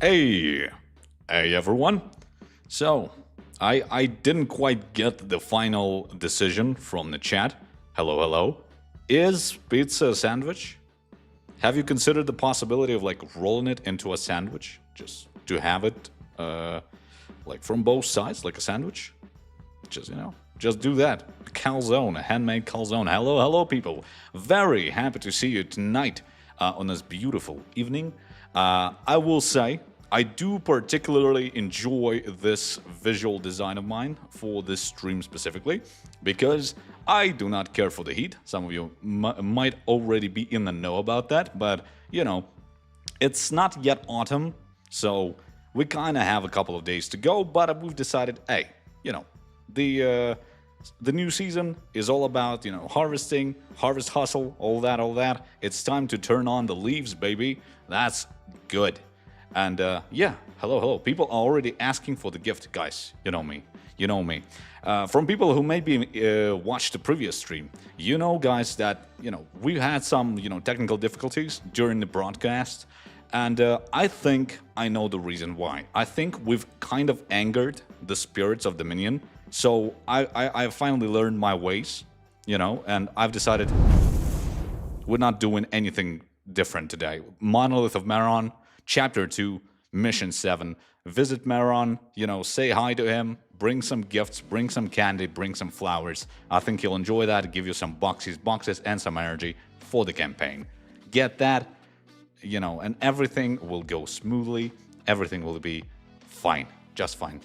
Hey, hey everyone. So, I didn't quite get the final decision from the chat. Hello, hello. Is pizza a sandwich? Have you considered the possibility of like rolling it into a sandwich, just to have it like from both sides, like a sandwich? Just do that. Calzone, a handmade calzone. Hello, hello, people. Very happy to see you tonight on this beautiful evening. I will say, I do particularly enjoy this visual design of mine for this stream specifically, because I do not care for the heat. Some of you might already be in the know about that, but, you know, it's not yet autumn, so we kind of have a couple of days to go, but we've decided, hey, you know, the new season is all about, you know, harvesting, harvest hustle, all that. It's time to turn on the leaves, baby. That's good. And yeah, hello. People are already asking for the gift, guys. You know me. From people who maybe watched the previous stream, you know, guys, that, you know, we had some, you know, technical difficulties during the broadcast. And I think I know the reason why. I think we've kind of angered the spirits of Dominion. So I finally learned my ways, you know, and I've decided we're not doing anything different today. Monolith of Meron, Chapter 2, Mission 7. Visit Meron, you know, say hi to him, bring some gifts, bring some candy, bring some flowers. I think he'll enjoy that, give you some boxes, and some energy for the campaign. Get that, you know, and everything will go smoothly. Everything will be fine, just fine.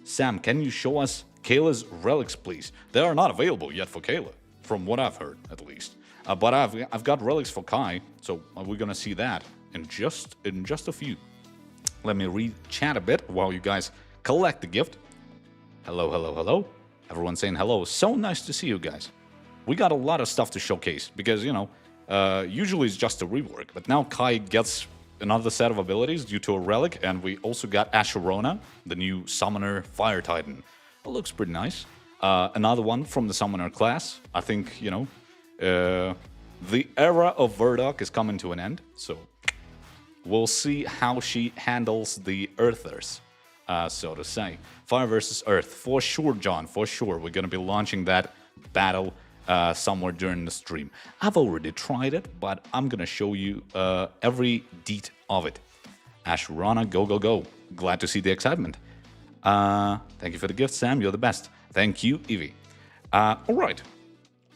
Sam, can you show us Kayla's relics, please? They are not available yet for Kayla, from what I've heard, at least. But I've got relics for Kai, so we're gonna see that in just a few. Let me read chat a bit while you guys collect the gift. Hello. Everyone saying hello. So nice to see you guys. We got a lot of stuff to showcase because, you know, usually it's just a rework, but now Kai gets another set of abilities due to a relic, and we also got Asherona, the new summoner fire titan. It looks pretty nice. Another one from the summoner class. I think, you know, the era of Verdok is coming to an end, so we'll see how she handles the Earthers, so to say. Fire versus Earth, for sure, John, for sure. We're gonna be launching that battle somewhere during the stream. I've already tried it, but I'm gonna show you every deed of it. Asherona, go. Glad to see the excitement. Thank you for the gift, Sam. You're the best. Thank you, Evie. All right.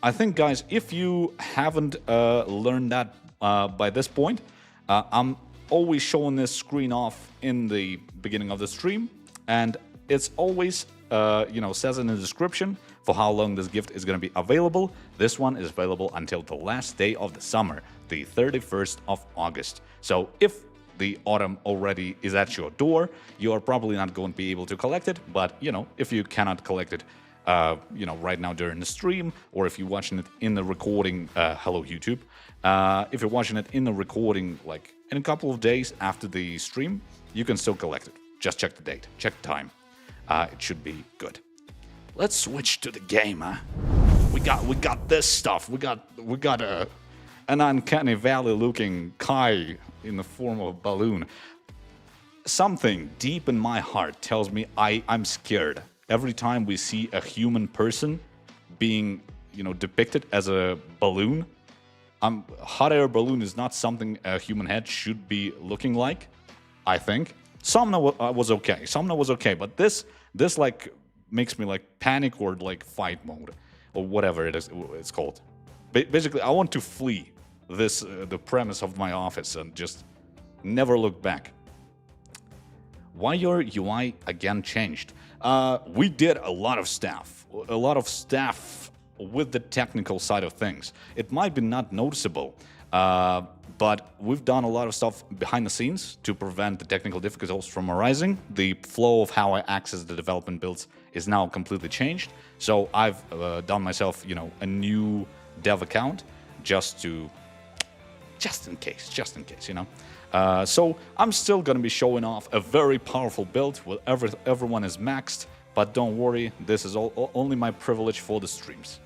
I think, guys, if you haven't learned that by this point, I'm always showing this screen off in the beginning of the stream, and it's always, you know, says in the description for how long this gift is going to be available. This one is available until the last day of the summer, the 31st of August. So if the autumn already is at your door, you are probably not going to be able to collect it, but, you know, if you cannot collect it, you know, right now during the stream, or if you're watching it in the recording, hello YouTube, if you're watching it in the recording, like in a couple of days after the stream, you can still collect it. Just check the date, check the time. It should be good. Let's switch to the game, huh? We got this stuff. We got an uncanny valley looking Kai in the form of a balloon. Something deep in my heart tells me I'm scared. Every time we see a human person being, you know, depicted as a balloon, hot air balloon is not something a human head should be looking like, I think. Sumner was okay, but this like makes me like panic or like fight mode or whatever it's called. Basically, I want to flee this the premise of my office and just never look back. Why your UI again changed? We did a lot of stuff with the technical side of things. It might be not noticeable, but we've done a lot of stuff behind the scenes to prevent the technical difficulties from arising. The flow of how I access the development builds is now completely changed. So I've done myself, you know, a new dev account just in case, you know. So I'm still going to be showing off a very powerful build where everyone is maxed, but don't worry, this is only my privilege for the streams.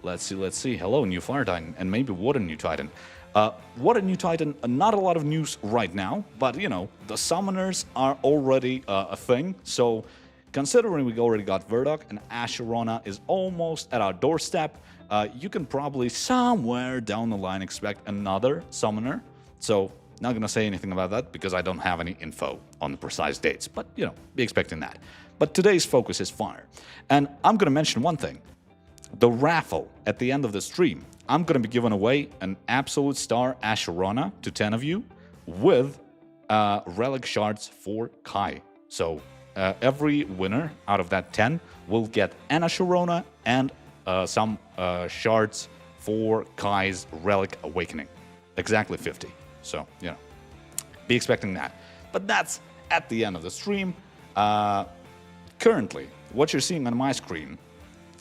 Let's see. Hello, new Fire Titan, and maybe Water new Titan. What a new Titan, not a lot of news right now, but you know, the summoners are already a thing, so considering we already got Verdok and Asherona is almost at our doorstep, you can probably somewhere down the line expect another summoner. So, not gonna say anything about that because I don't have any info on the precise dates, but you know, be expecting that. But today's focus is fire. And I'm gonna mention one thing. The raffle at the end of the stream, I'm going to be giving away an absolute star Asherona to 10 of you with relic shards for Kai. So every winner out of that 10 will get an Asherona and some shards for Kai's relic awakening. Exactly 50. So, you know, be expecting that. But that's at the end of the stream. Currently, what you're seeing on my screen,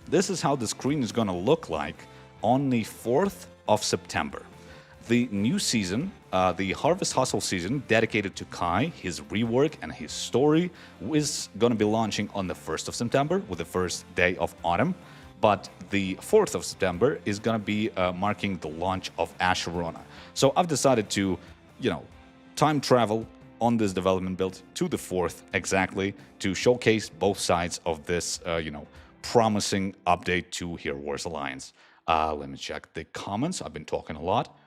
this is how the screen is going to look like on the 4th of September. The new season, the Harvest Hustle season, dedicated to Kai, his rework, and his story, is going to be launching on the 1st of September with the first day of autumn. But the 4th of September is going to be marking the launch of Asherona. So I've decided to, you know, time travel on this development build to the 4th exactly to showcase both sides of this, you know, promising update to Hero Wars Alliance. Let me check the comments. I've been talking a lot.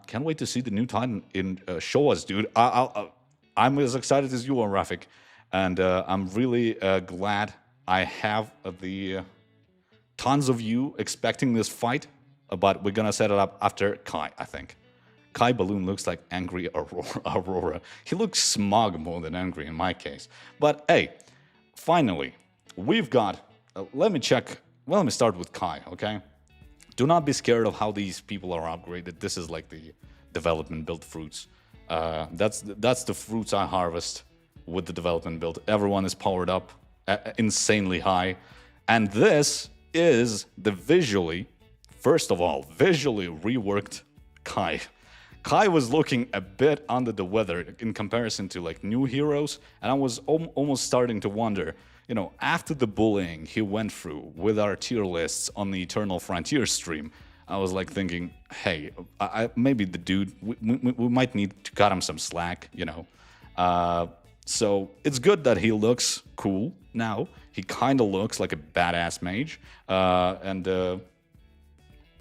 Can't wait to see the new Titan in show us, dude. I'm as excited as you are, Rafik. And I'm really glad I have the tons of you expecting this fight. But we're going to set it up after Kai, I think. Kai Balloon looks like angry Aurora. He looks smug more than angry in my case. But hey, finally, we've got... let me check. Well, let me start with Kai, okay? Do not be scared of how these people are upgraded. This is like the development build fruits. That's the fruits I harvest with the development build. Everyone is powered up insanely high. And this is the visually, first of all, visually reworked Kai. Kai was looking a bit under the weather in comparison to like new heroes. And I was almost starting to wonder, you know, after the bullying he went through with our tier lists on the Eternal Frontier stream, I was like thinking, hey, maybe the dude, we might need to cut him some slack, you know. So it's good that he looks cool now. He kind of looks like a badass mage, and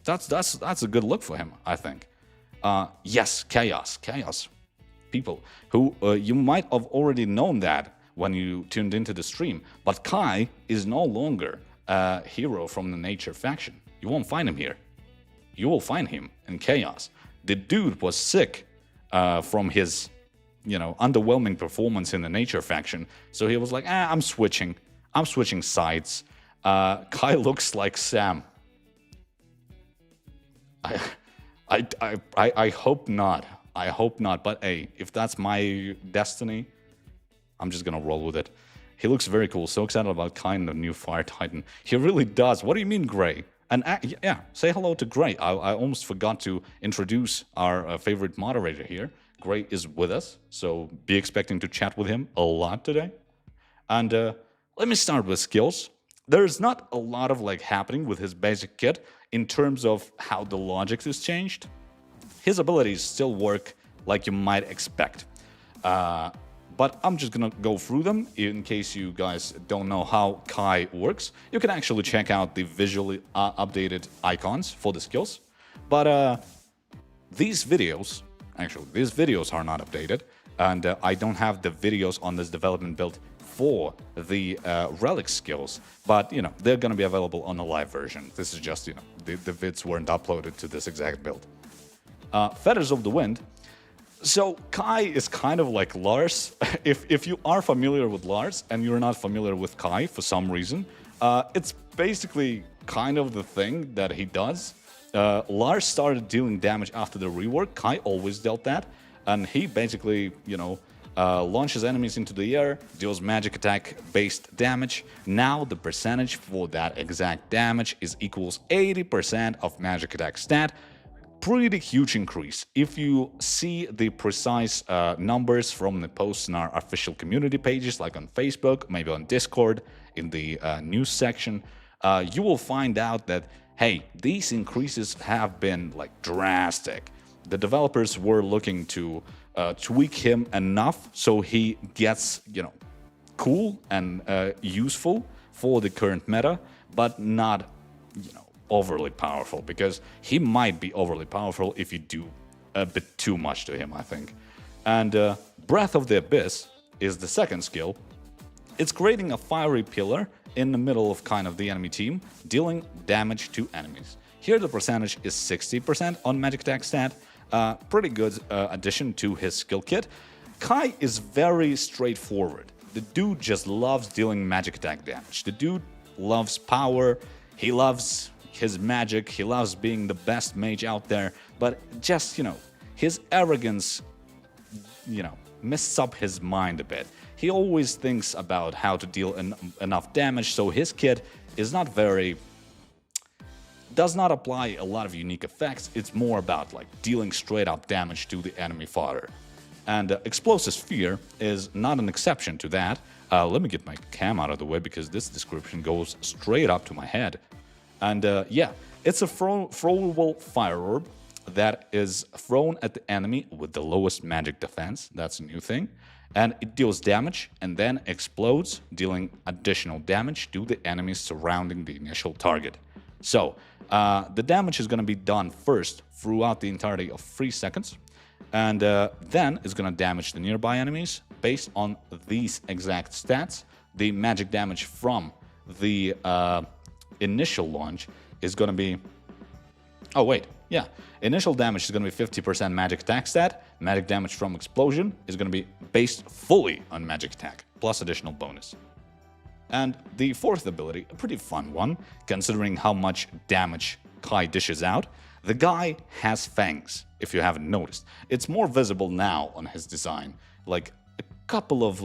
that's a good look for him, I think. Yes, chaos people who you might have already known that when you tuned into the stream, but Kai is no longer a hero from the Nature faction. You won't find him here. You will find him in Chaos. The dude was sick from his, you know, underwhelming performance in the Nature faction, so he was like, I'm switching sides. Kai looks like Sam. I hope not. I hope not, but hey, if that's my destiny, I'm just gonna roll with it. He looks very cool. So excited about Kai and the new Fire Titan. He really does. What do you mean, Gray? And yeah, say hello to Gray. I almost forgot to introduce our favorite moderator here. Gray is with us, so be expecting to chat with him a lot today. And let me start with skills. There's not a lot of like happening with his basic kit in terms of how the logic is changed. His abilities still work like you might expect. But I'm just gonna go through them in case you guys don't know how Kai works. You can actually check out the visually updated icons for the skills. But these videos are not updated, and I don't have the videos on this development build for the Relic skills. But you know, they're gonna be available on the live version. This is just, you know, the vids weren't uploaded to this exact build. Feathers of the Wind. So Kai is kind of like Lars. If you are familiar with Lars and you're not familiar with Kai for some reason, it's basically kind of the thing that he does. Lars started dealing damage after the rework. Kai always dealt that, and he basically, you know, launches enemies into the air, deals magic attack based damage. Now the percentage for that exact damage is equals 80% of magic attack stat. Pretty huge increase. If you see the precise numbers from the posts in our official community pages, like on Facebook, maybe on Discord, in the news section, you will find out that, hey, these increases have been like drastic. the developers were looking to tweak him enough so he gets, cool and useful for the current meta, but not, overly powerful, because he might be overly powerful if you do a bit too much to him, I think. And Breath of the Abyss is the second skill. It's creating a fiery pillar in the middle of kind of the enemy team, dealing damage to enemies. Here the percentage is 60% on magic attack stat. Pretty good addition to his skill kit. Kai is very straightforward. The dude just loves dealing magic attack damage. The dude loves power. He loves his magic. He loves being the best mage out there. But just, his arrogance, messes up his mind a bit. He always thinks about how to deal enough damage, so his kit is not does not apply a lot of unique effects. It's more about dealing straight up damage to the enemy fodder. And Explosive Sphere is not an exception to that. Let me get my cam out of the way because this description goes straight up to my head. And yeah, it's a throwable fire orb that is thrown at the enemy with the lowest magic defense. That's a new thing. And it deals damage and then explodes, dealing additional damage to the enemies surrounding the initial target. So, the damage is going to be done first throughout the entirety of 3 seconds, and then it's going to damage the nearby enemies based on these exact stats. The magic damage from the initial launch is going to be... Oh, wait. Yeah. Initial damage is going to be 50% magic attack stat. Magic damage from explosion is going to be based fully on magic attack, plus additional bonus. And the fourth ability, a pretty fun one, considering how much damage Kai dishes out. The guy has fangs, if you haven't noticed. It's more visible now on his design. Like a couple of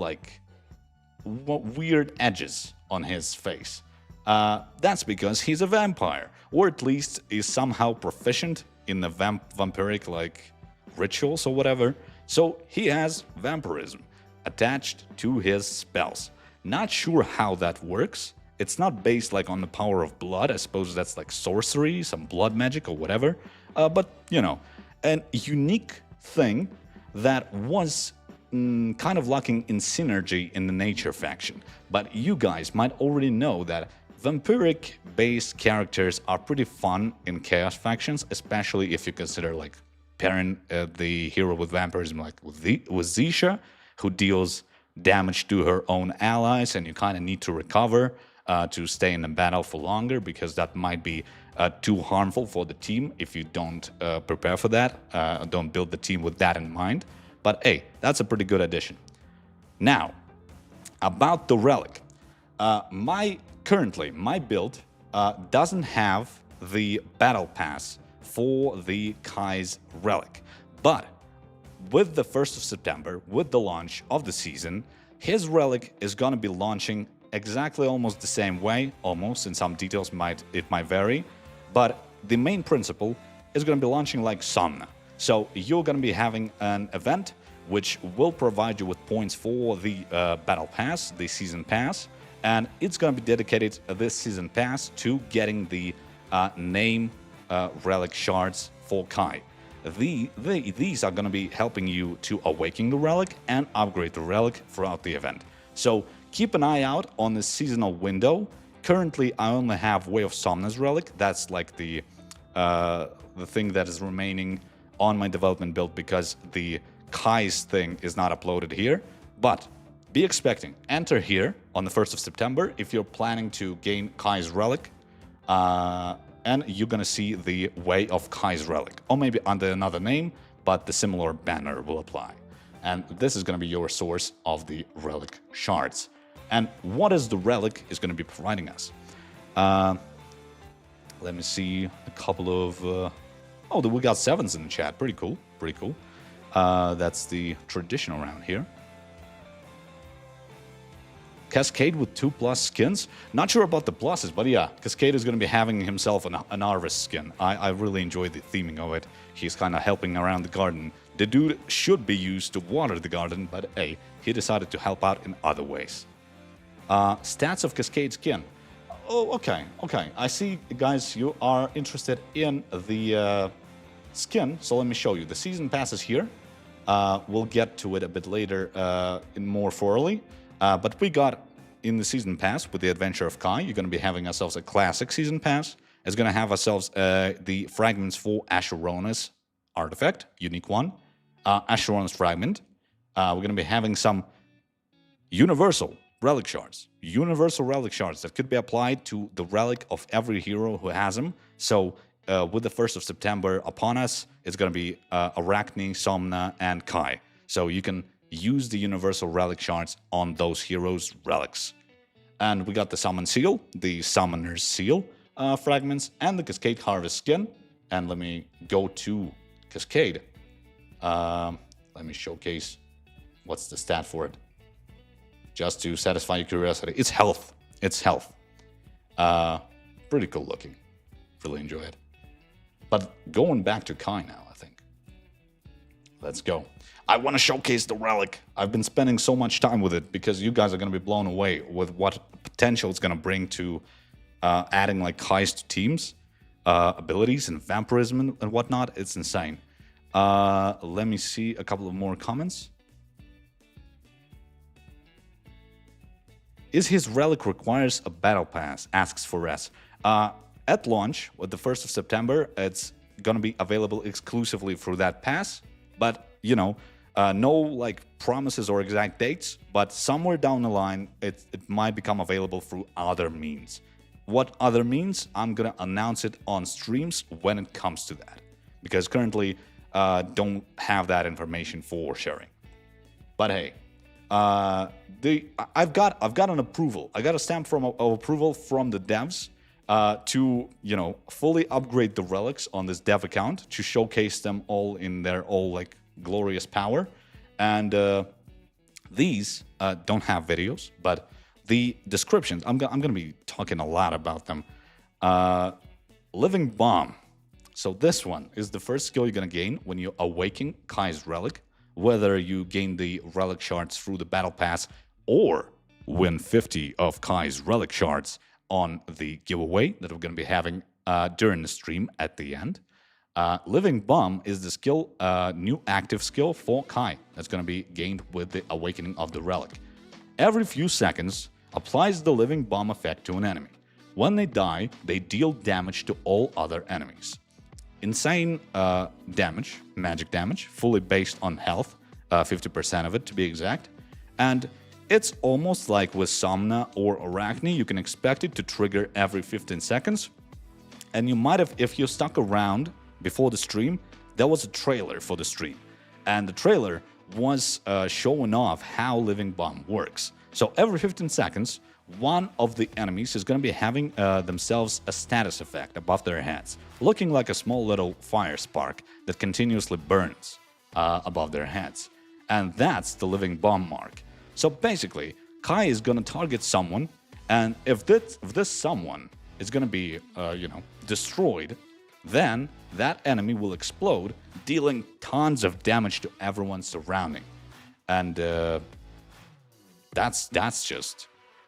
weird edges on his face. That's because he's a vampire, or at least is somehow proficient in the vampiric rituals or whatever. So he has vampirism attached to his spells. Not sure how that works. It's not based on the power of blood. I suppose that's sorcery, some blood magic or whatever. But, an unique thing that was kind of lacking in synergy in the Nature faction. But you guys might already know that vampiric-based characters are pretty fun in Chaos factions, especially if you consider Perrin, the hero with vampirism, with Zisha, who deals damage to her own allies, and you kind of need to recover to stay in the battle for longer, because that might be too harmful for the team if you don't prepare for that, don't build the team with that in mind. But hey, that's a pretty good addition. Now, about the Relic. Currently, my build doesn't have the battle pass for the Kai's Relic. But with the 1st of September, with the launch of the season, his Relic is going to be launching exactly almost the same way, almost, in some details it might vary, but the main principle is going to be launching like Somna. So you're going to be having an event which will provide you with points for the Battle Pass, the Season Pass, and it's going to be dedicated, this Season Pass, to getting the name Relic shards for Kai. These are going to be helping you to awaken the Relic and upgrade the Relic throughout the event. So keep an eye out on the seasonal window. Currently, I only have Way of Somna's Relic. That's like the thing that is remaining on my development build because the Kai's thing is not uploaded here. But be expecting, enter here on the 1st of September if you're planning to gain Kai's Relic. And you're gonna see the Way of Kai's Relic, or maybe under another name, but the similar banner will apply. And this is gonna be your source of the Relic shards. And what is the Relic is gonna be providing us? Let me see a couple of... oh, we got 7s in the chat. Pretty cool, pretty cool. That's the tradition around here. Cascade with 2+ skins. Not sure about the pluses, but yeah, Cascade is going to be having himself an Arvis skin. I really enjoy the theming of it. He's kind of helping around the garden. The dude should be used to water the garden, but hey, he decided to help out in other ways. Stats of Cascade skin. Oh, okay. I see, guys, you are interested in the skin, so let me show you. The season pass is here. We'll get to it a bit later in more thoroughly. But we got in the season pass with the Adventure of Kai, you're going to be having ourselves a classic season pass. It's going to have ourselves the fragments for Asherona's artifact, unique one. Asherona's fragment. We're going to be having some universal relic shards. Universal relic shards that could be applied to the relic of every hero who has them. So with the 1st of September upon us, it's going to be Arachne, Somna, and Kai. So you can use the universal relic shards on those heroes' relics. And we got the Summon Seal, the Summoner's Seal fragments, and the Cascade Harvest skin. And let me go to Cascade. Let me showcase what's the stat for it. Just to satisfy your curiosity. It's health. It's health. Pretty cool looking. Really enjoy it. But going back to Kai now, I think. Let's go. I want to showcase the relic. I've been spending so much time with it because you guys are going to be blown away with what potential it's going to bring to adding like Kais to teams, abilities and vampirism and whatnot. It's insane. Let me see a couple of more comments. Is his relic requires a battle pass? Asks for S. At launch, with the 1st of September, it's going to be available exclusively through that pass. But, you know, no like promises or exact dates, but somewhere down the line, it might become available through other means. What other means? I'm going to announce it on streams when it comes to that. Because currently, don't have that information for sharing. But hey, I've got an approval. I got a stamp of approval from the devs to, you know, fully upgrade the relics on this dev account to showcase them all in their like glorious power. And these don't have videos, but the descriptions, I'm going to be talking a lot about them. Living Bomb. So this one is the first skill you're going to gain when you awaken Kai's relic. Whether you gain the relic shards through the battle pass or win 50 of Kai's relic shards on the giveaway that we're going to be having during the stream at the end. Living Bomb is the skill, new active skill for Kai that's going to be gained with the awakening of the relic. Every few seconds, applies the Living Bomb effect to an enemy. When they die, they deal damage to all other enemies. Insane damage, magic damage, fully based on health, 50% of it to be exact. And it's almost like with Somna or Arachne, you can expect it to trigger every 15 seconds. And you might have, if you stuck around before the stream, there was a trailer for the stream. And the trailer was showing off how Living Bomb works. So every 15 seconds, one of the enemies is going to be having themselves a status effect above their heads, looking like a small little fire spark that continuously burns above their heads. And that's the Living Bomb mark. So basically, Kai is going to target someone, and if this someone is going to be, destroyed, then that enemy will explode, dealing tons of damage to everyone surrounding. And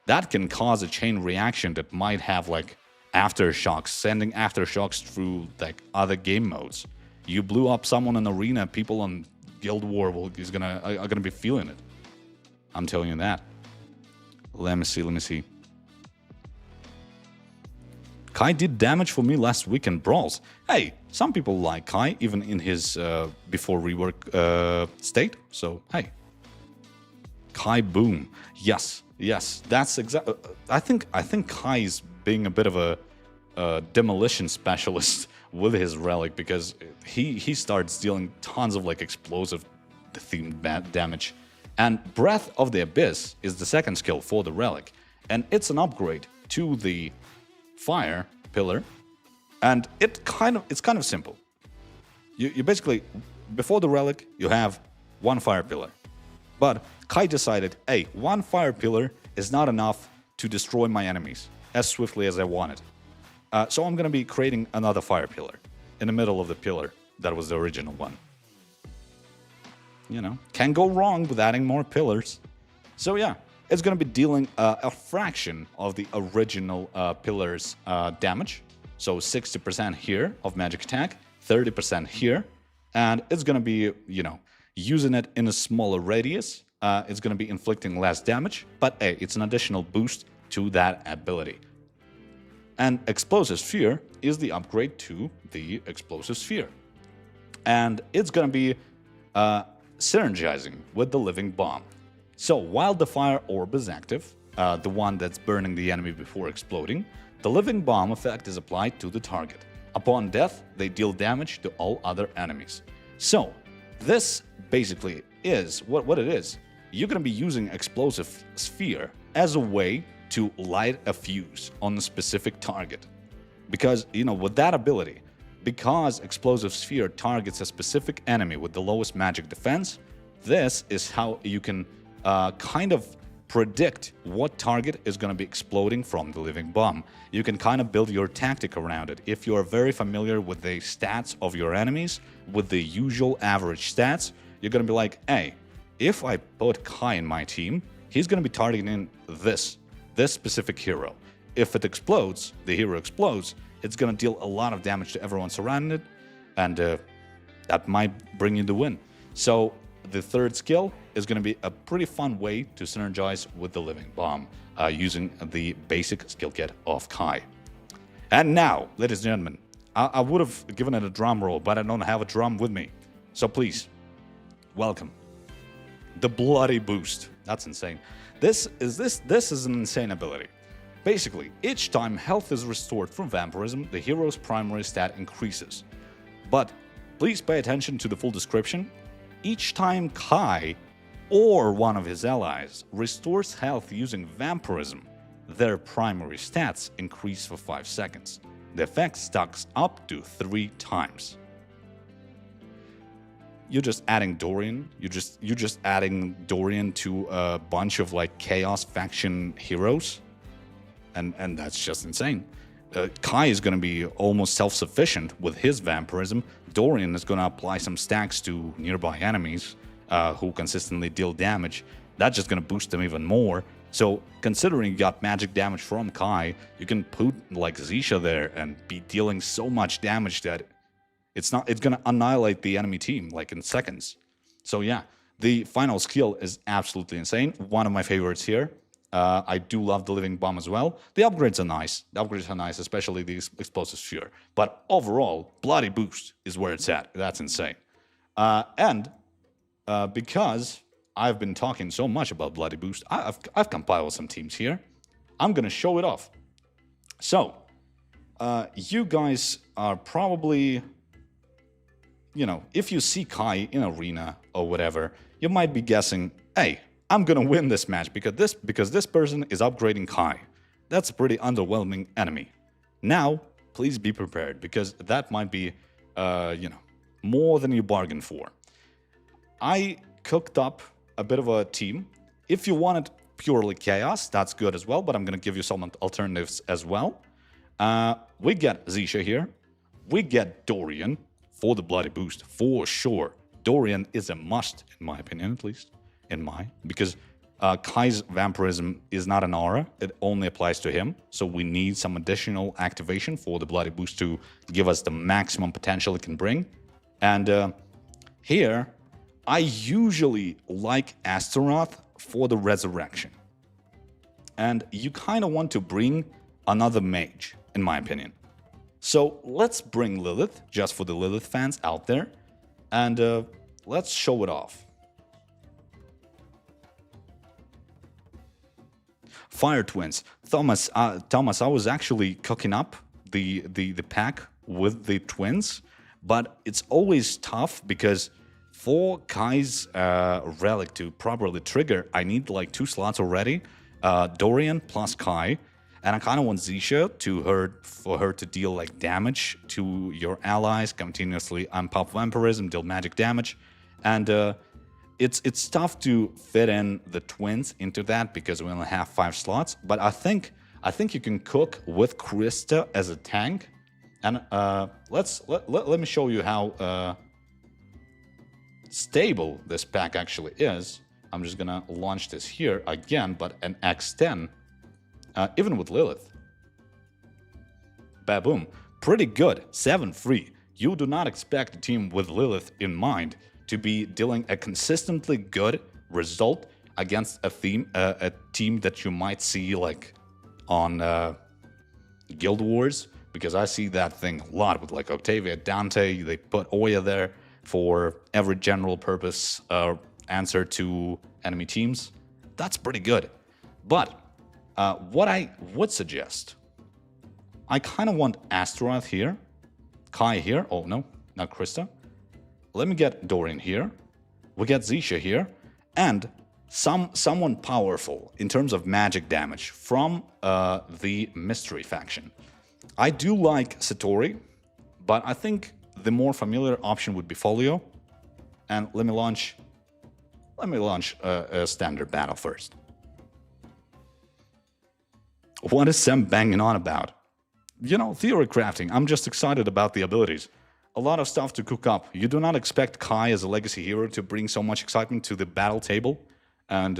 that can cause a chain reaction that might have like aftershocks, sending aftershocks through like other game modes. You blew up someone in arena, people on Guild War are gonna be feeling it. I'm telling you that. Let me see. Kai did damage for me last week in Brawls. Hey, some people like Kai even in his before rework state. So hey, Kai boom. Yes, that's exactly. I think Kai's being a bit of a demolition specialist with his relic because he starts dealing tons of like explosive themed damage. And Breath of the Abyss is the second skill for the relic, and it's an upgrade to the fire pillar. And it's kind of simple. You basically, before the relic, you have one fire pillar. But Kai decided, hey, one fire pillar is not enough to destroy my enemies as swiftly as I wanted. So I'm going to be creating another fire pillar in the middle of the pillar that was the original one. You know, can't go wrong with adding more pillars. So yeah, it's going to be dealing a fraction of the original pillar's damage. So 60% here of magic attack 30% here, and it's going to be, you know, using it in a smaller radius. It's going to be inflicting less damage, but hey, it's an additional boost to that ability. And Explosive Sphere is the upgrade to the Explosive Sphere. And it's going to be synergizing with the Living Bomb. So while the Fire Orb is active, the one that's burning the enemy before exploding, the Living Bomb effect is applied to the target. Upon death, they deal damage to all other enemies. So this basically is what it is. You're going to be using Explosive Sphere as a way to light a fuse on a specific target. Because, you know, with that ability, because Explosive Sphere targets a specific enemy with the lowest magic defense, this is how you can kind of predict what target is going to be exploding from the Living Bomb. You can kind of build your tactic around it. If you're very familiar with the stats of your enemies, with the usual average stats, you're going to be like, hey, if I put Kai in my team, he's going to be targeting this specific hero. If it explodes, the hero explodes, it's going to deal a lot of damage to everyone surrounding it, and that might bring you the win. So the third skill is going to be a pretty fun way to synergize with the Living Bomb using the basic skill kit of Kai. And now, ladies and gentlemen, I would have given it a drum roll, but I don't have a drum with me. So please, welcome. The Bloody Boost. That's insane. This is an insane ability. Basically, each time health is restored from vampirism, the hero's primary stat increases. But please pay attention to the full description. Each time Kai or one of his allies restores health using vampirism, their primary stats increase for 5 seconds. The effect stacks up to 3 times. You're just adding Dorian. You're just adding Dorian to a bunch of like Chaos faction heroes, and that's just insane. Kai is going to be almost self-sufficient with his vampirism. Dorian is going to apply some stacks to nearby enemies who consistently deal damage. That's just going to boost them even more. So considering you got magic damage from Kai, you can put like Zisha there and be dealing so much damage that it's going to annihilate the enemy team like in seconds. So yeah, the final skill is absolutely insane. One of my favorites here. I do love the Living Bomb as well. The upgrades are nice. Especially the Explosive Sphere. But overall, Bloody Boost is where it's at. That's insane. Because I've been talking so much about Bloody Boost, I've compiled some teams here. I'm going to show it off. So, you guys are probably, you know, if you see Kai in arena or whatever, you might be guessing, hey, I'm gonna win this match because this person is upgrading Kai. That's a pretty underwhelming enemy. Now, please be prepared because that might be, you know, more than you bargained for. I cooked up a bit of a team. If you wanted purely chaos, that's good as well, but I'm gonna give you some alternatives as well. We get Zisha here. We get Dorian for the Bloody Boost, for sure. Dorian is a must, in my opinion, at least. Because Kai's vampirism is not an aura, it only applies to him, so we need some additional activation for the Bloody Boost to give us the maximum potential it can bring. And here, I usually like Astaroth for the resurrection. And you kind of want to bring another mage, in my opinion. So let's bring Lilith, just for the Lilith fans out there, and let's show it off. Fire Twins. Thomas, I was actually cooking up the pack with the twins, but it's always tough because for Kai's Relic to properly trigger, I need like 2 slots already, Dorian plus Kai, and I kind of want Zisha for her to deal like damage to your allies, continuously unpop vampirism, deal magic damage, and it's tough to fit in the twins into that because we only have 5 slots. But I think you can cook with Krista as a tank, and let me show you how stable this pack actually is. I'm just gonna launch this here again, but an X10, even with Lilith. Baboom, pretty good. 7 free. You do not expect a team with Lilith in mind to be dealing a consistently good result against a team that you might see like on Guild Wars, because I see that thing a lot with like Octavia, Dante. They put Oya there for every general purpose answer to enemy teams. That's pretty good. But what I would suggest, I kind of want Astaroth here, Kai here. Oh no, not Krista. Let me get Dorian here. We get Zisha here, and someone powerful in terms of magic damage from the Mystery faction. I do like Satori, but I think the more familiar option would be Folio. And let me launch a standard battle first. What is Sam banging on about? You know, theory crafting. I'm just excited about the abilities. A lot of stuff to cook up. You do not expect Kai as a legacy hero to bring so much excitement to the battle table. And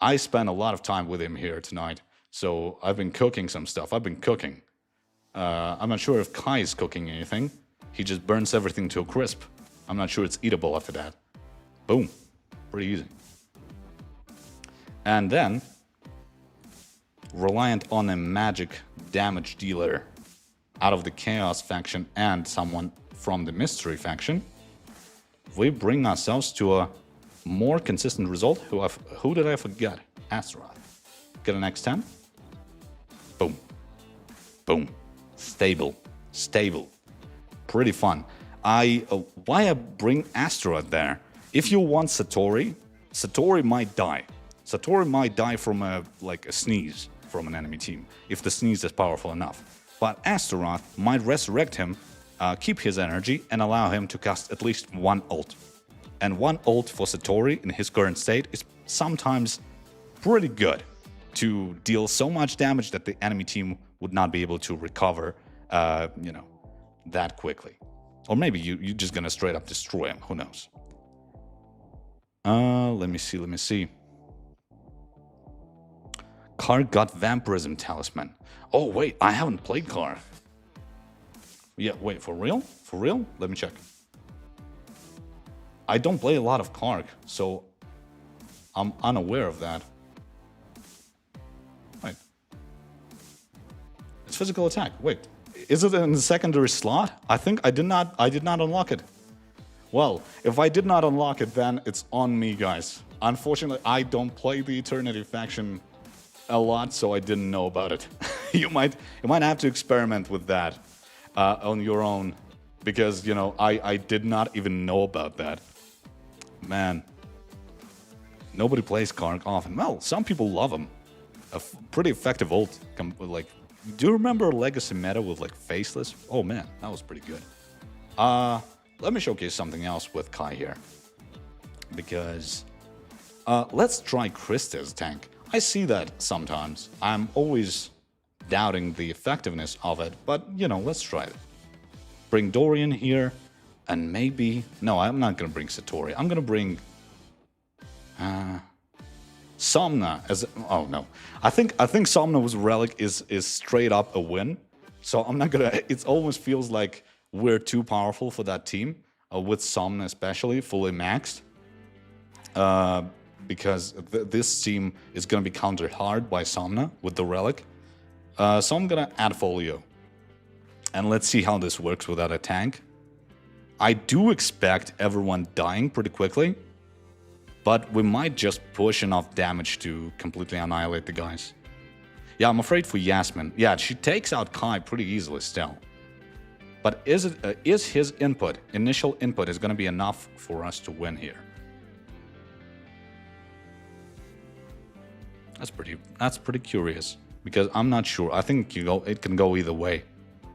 I spent a lot of time with him here tonight. So I've been cooking some stuff. I've been cooking. I'm not sure if Kai is cooking anything. He just burns everything to a crisp. I'm not sure it's eatable after that. Boom. Pretty easy. And then, reliant on a magic damage dealer out of the Chaos faction and someone from the Mystery faction, we bring ourselves to a more consistent result. Who did I forget? Astaroth. Get an X10. Boom. Boom. Stable. Stable. Pretty fun. Why I bring Astaroth there? If you want Satori, Satori might die. Satori might die from a sneeze from an enemy team, if the sneeze is powerful enough. But Astaroth might resurrect him, keep his energy, and allow him to cast at least one ult. And one ult for Satori in his current state is sometimes pretty good to deal so much damage that the enemy team would not be able to recover, that quickly. Or maybe you're just gonna straight up destroy him, who knows. Let me see. Kark got Vampirism Talisman. Oh, wait, I haven't played Kark. Yeah, wait, for real? For real? Let me check. I don't play a lot of Kark, so I'm unaware of that. Wait. It's physical attack. Wait, is it in the secondary slot? I think I did not unlock it. Well, if I did not unlock it, then it's on me, guys. Unfortunately, I don't play the Eternity faction a lot, so I didn't know about it. you might have to experiment with that on your own, because I did not even know about that. Man, nobody plays Kark often. Well, some people love him. A pretty effective ult. Do you remember Legacy meta with Faceless? Oh man, that was pretty good. Let me showcase something else with Kai here, because let's try Krista's tank. I see that sometimes. I'm always doubting the effectiveness of it, but let's try it. Bring Dorian here, and maybe... No, I'm not gonna bring Satori. I'm gonna bring Somna as... Oh no, I think Somna with Relic is straight up a win. So I'm not gonna... It almost feels like we're too powerful for that team, with Somna especially, fully maxed. Because this team is going to be countered hard by Somna with the Relic. So I'm going to add Folio. And let's see how this works without a tank. I do expect everyone dying pretty quickly, but we might just push enough damage to completely annihilate the guys. Yeah, I'm afraid for Yasmin. Yeah, she takes out Kai pretty easily still. But is his initial input is going to be enough for us to win here? That's pretty curious, because I'm not sure. I think it can go either way.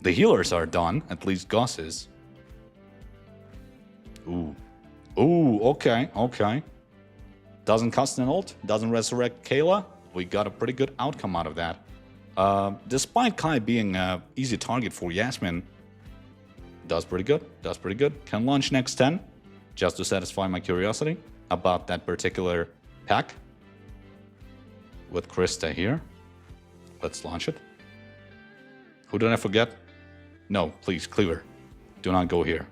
The healers are done, at least Gus is. Ooh, okay. Doesn't cast an ult, doesn't resurrect Kayla. We got a pretty good outcome out of that. Despite Kai being an easy target for Yasmin, does pretty good. Can launch next 10, just to satisfy my curiosity about that particular pack. With Krista here. Let's launch it. Who did I forget? No, please, Cleaver. Do not go here.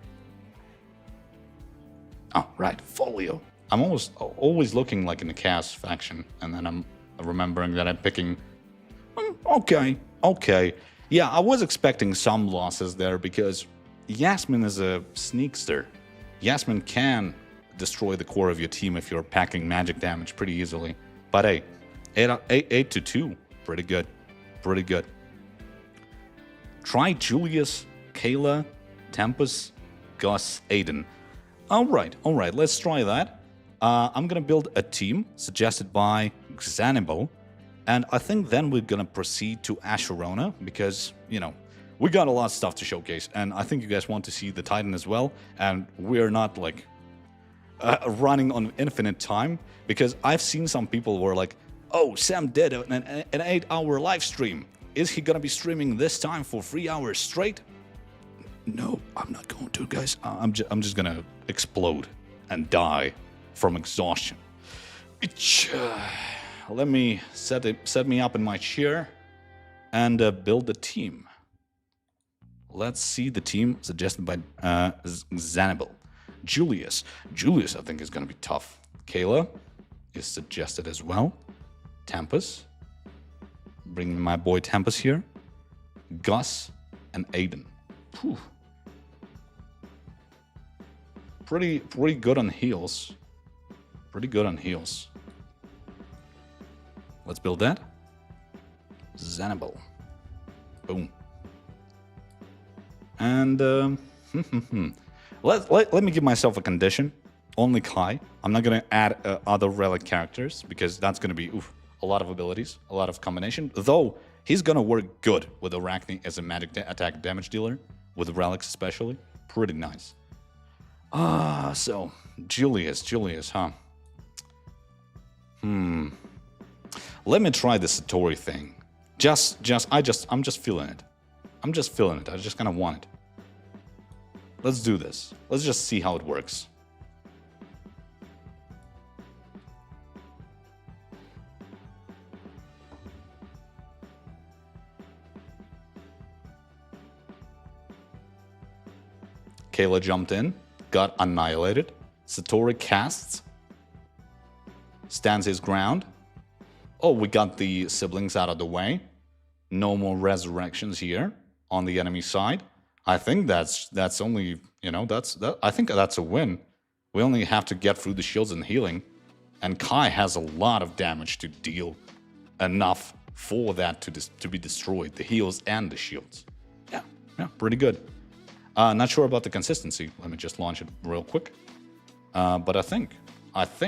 Oh, right, folio. I'm always looking like in the chaos faction, and then I'm remembering that I'm picking... Okay. Yeah, I was expecting some losses there because Yasmin is a sneakster. Yasmin can destroy the core of your team if you're packing magic damage pretty easily. But hey, 8 to 2, pretty good. Try Julius, Kayla, Tempest, Gus, Aiden. All right, let's try that. I'm gonna build a team suggested by Xanibal, and I think then we're gonna proceed to Asherona because, you know, we got a lot of stuff to showcase, and I think you guys want to see the Titan as well, and we're not like running on infinite time, because I've seen some people who are like, oh, Sam did an 8-hour live stream. Is he gonna be streaming this time for 3 hours straight? No, I'm not going to, guys. I'm just gonna explode and die from exhaustion. Let me set me up in my chair and build a team. Let's see the team suggested by Xanibal. Julius, I think, is gonna be tough. Kayla is suggested as well. Tempest, bring my boy Tempest here. Gus and Aiden. Whew. Pretty good on heals. Let's build that. Xanibal. Boom. And let me give myself a condition. Only Kai. I'm not gonna add other relic characters because that's gonna be a lot of abilities, a lot of combination. Though he's gonna work good with Arachne as a magic attack damage dealer, with relics especially. Pretty nice. So Julius, huh? Let me try the Satori thing. I'm just feeling it. I just kind of want it. Let's do this. Let's just see how it works. Kayla jumped in, got annihilated. Satori casts, stands his ground. Oh, we got the siblings out of the way. No more resurrections here on the enemy side. I think that's only, you know, I think that's a win. We only have to get through the shields and healing, and Kai has a lot of damage to deal, enough for that to be destroyed, the heals and the shields. Yeah, pretty good. Not sure about the consistency. Let me just launch it real quick. But I think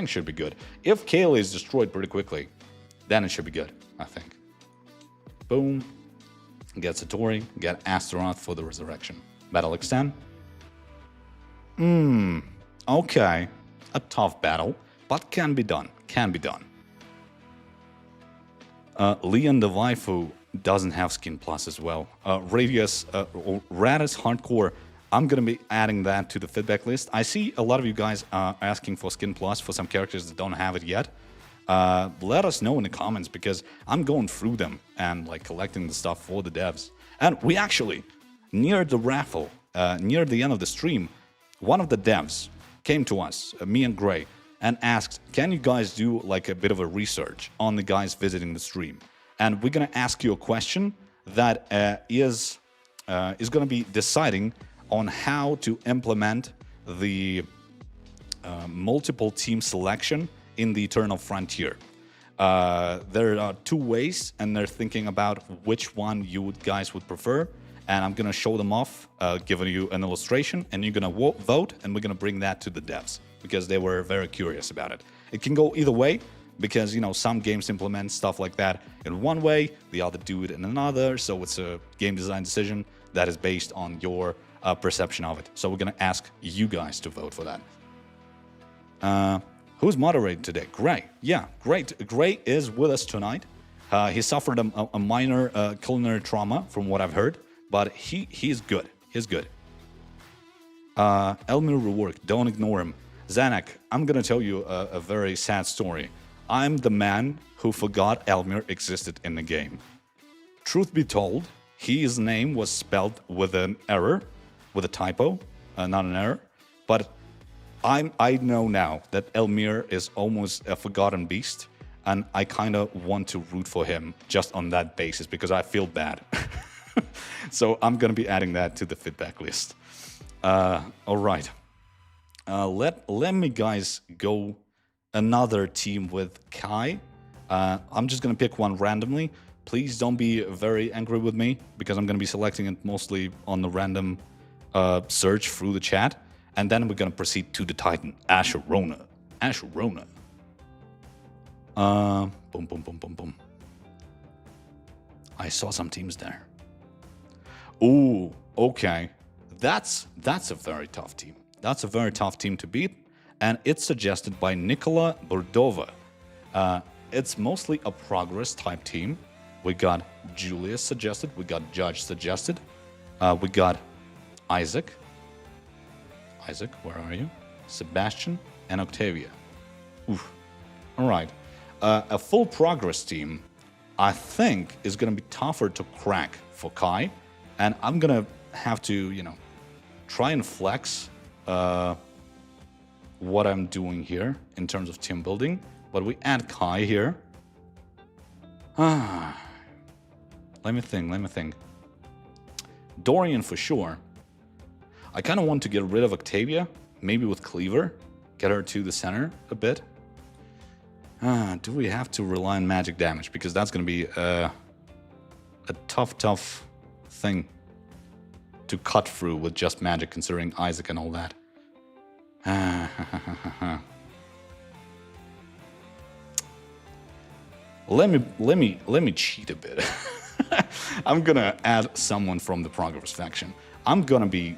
should be good. If Kayla is destroyed pretty quickly, then it should be good, I think. Boom. Get Satori, get Astronaut for the resurrection. Battle extend. Okay. A tough battle, but can be done. Leon the waifu doesn't have skin plus as well. Radius, Radis Hardcore, I'm gonna be adding that to the feedback list. I see a lot of you guys asking for skin plus for some characters that don't have it yet. Let us know in the comments, because I'm going through them and like collecting the stuff for the devs. And we actually, near the raffle, near the end of the stream, one of the devs came to us, me and Gray, and asked, can you guys do like a bit of a research on the guys visiting the stream? And we're gonna ask you a question that is gonna be deciding on how to implement the multiple team selection in the Eternal Frontier. There are two ways, and they're thinking about which one you guys would prefer. And I'm gonna show them off, giving you an illustration, and you're gonna vote, and we're gonna bring that to the devs because they were very curious about it. It can go either way, because, you know, some games implement stuff like that in one way, the other do it in another. So it's a game design decision that is based on your perception of it. So we're gonna ask you guys to vote for that. Who's moderating today? Gray. Yeah, great. Gray is with us tonight. He suffered a minor culinary trauma, from what I've heard, but he's good. Elmir Rework, don't ignore him. Zanak, I'm gonna tell you a very sad story. I'm the man who forgot Elmir existed in the game. Truth be told, his name was spelled with an error, with a typo, not an error. But I know now that Elmir is almost a forgotten beast, and I kind of want to root for him just on that basis because I feel bad. So I'm going to be adding that to the feedback list. All right. Let me, guys, go another team with Kai. I'm just going to pick one randomly. Please don't be very angry with me because I'm going to be selecting it mostly on the random search through the chat. And then we're going to proceed to the Titan, Asherona. Asherona. Boom, boom, boom, boom, boom. I saw some teams there. Ooh, okay. That's a very tough team. That's a very tough team to beat. And it's suggested by Nikola Burdova. It's mostly a progress type team. We got Julius suggested. We got Judge suggested. We got Isaac. Isaac, where are you? Sebastian and Octavia. Oof. All right. A full progress team, I think, is going to be tougher to crack for Kai. And I'm going to have to, try and flex what I'm doing here in terms of team building. But we add Kai here. Let me think. Dorian for sure. I kind of want to get rid of Octavia, maybe with Cleaver, get her to the center a bit. Do we have to rely on magic damage? Because that's going to be a tough thing to cut through with just magic, considering Isaac and all that. Let me cheat a bit. I'm gonna add someone from the Progress faction. I'm gonna be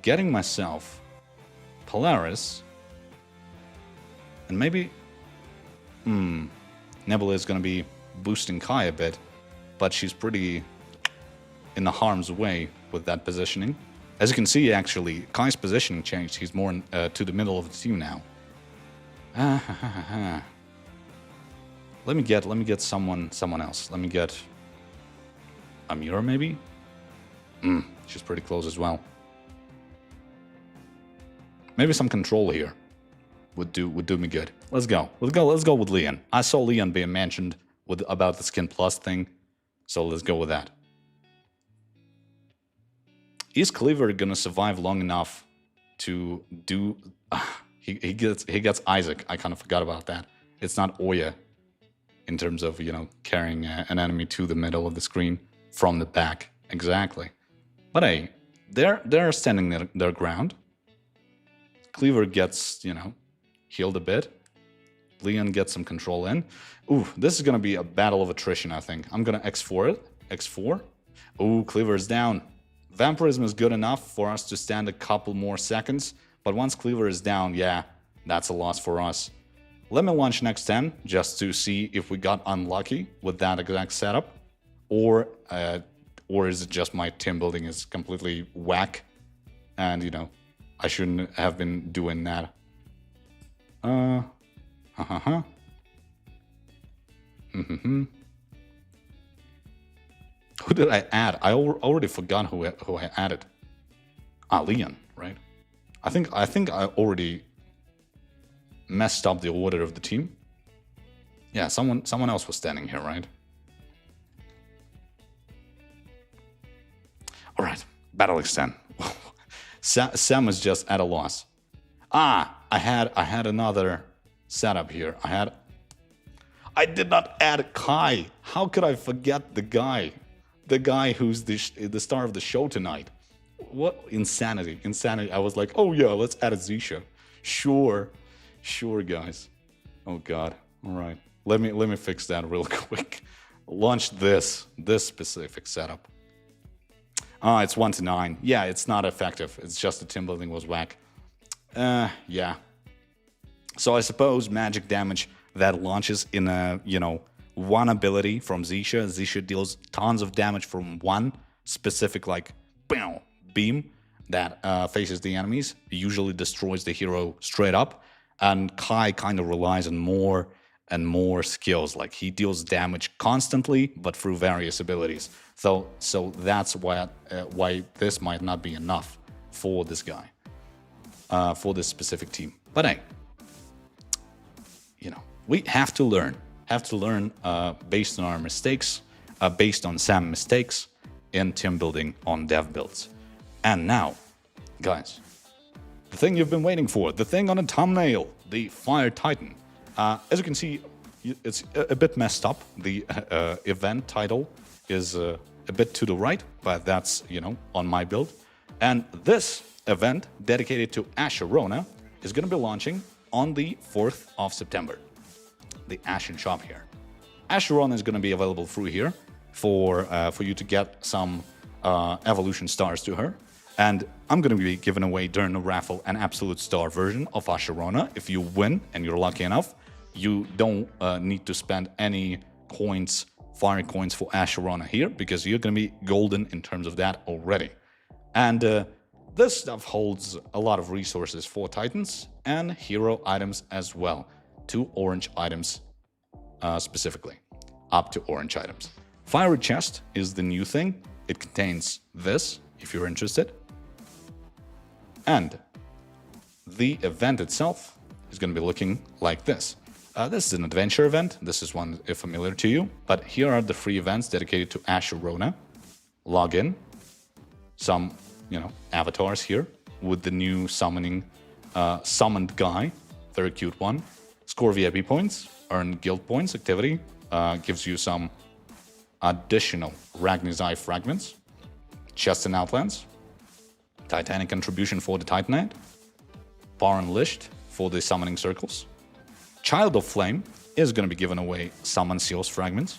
getting myself Polaris, and maybe Nebula is gonna be boosting Kai a bit, but she's pretty in the harm's way with that positioning. As you can see, actually, Kai's positioning changed. He's more to the middle of the team now. Let me get someone else. Let me get Amira, maybe? She's pretty close as well. Maybe some control here would do me good. Let's go with Leon. I saw Leon being mentioned about the Skin Plus thing, so let's go with that. Is Cleaver gonna survive long enough to do? He gets Isaac. I kind of forgot about that. It's not Oya in terms of carrying an enemy to the middle of the screen from the back. Exactly. But hey, they're standing their ground. Cleaver gets healed a bit. Leon gets some control in. Ooh, this is gonna be a battle of attrition. I think I'm gonna X4 it. X4. Ooh, Cleaver is down. Vampirism is good enough for us to stand a couple more seconds, but once Cleaver is down, yeah, that's a loss for us. Let me launch next 10 just to see if we got unlucky with that exact setup, or is it just my team building is completely whack, and I shouldn't have been doing that. Who did I add? I already forgot who I added. Leon, right? I think I already messed up the order of the team. Yeah, someone else was standing here, right? All right, battle extend. Sam is just at a loss. I had another setup here. I did not add Kai. How could I forget the guy? The guy who's the star of the show tonight. What insanity. I was like, oh yeah, let's add a Zisha. Sure, guys. Oh god. All right. Let me fix that real quick. Launch this specific setup. It's 1-9. Yeah, it's not effective. It's just the team building was whack. Yeah. So I suppose magic damage that launches in a one ability from Zisha. Zisha deals tons of damage from one specific beam that faces the enemies. Usually destroys the hero straight up. And Kai kind of relies on more and more skills. Like he deals damage constantly, but through various abilities. So that's why this might not be enough for this guy, for this specific team. But hey, we have to learn based on our mistakes, based on Sam's mistakes in team building on dev builds. And now, guys, the thing you've been waiting for, the thing on the thumbnail, the Fire Titan. As you can see, it's a bit messed up. The event title is a bit to the right, but that's, on my build. And this event, dedicated to Asherona, is going to be launching on the 4th of September. The Ashen shop here. Asherona is going to be available through here for you to get some evolution stars to her. And I'm going to be giving away during the raffle an absolute star version of Asherona. If you win and you're lucky enough, you don't need to spend any coins, fire coins for Asherona here, because you're going to be golden in terms of that already. And this stuff holds a lot of resources for Titans and hero items as well. 2 orange items specifically, up to orange items. Fiery chest is the new thing. It contains this, if you're interested. And the event itself is going to be looking like this. This is an adventure event. This is one familiar to you. But here are the 3 events dedicated to Asherona. Log in. Some, avatars here with the new summoned guy. Very cute one. Score VIP points. Earn guild points. Activity. Gives you some additional Ragni's Eye fragments. Chest and Outlands. Titanic contribution for the Titanite. Power Unleashed for the summoning circles. Child of Flame is going to be giving away Summon Seals fragments.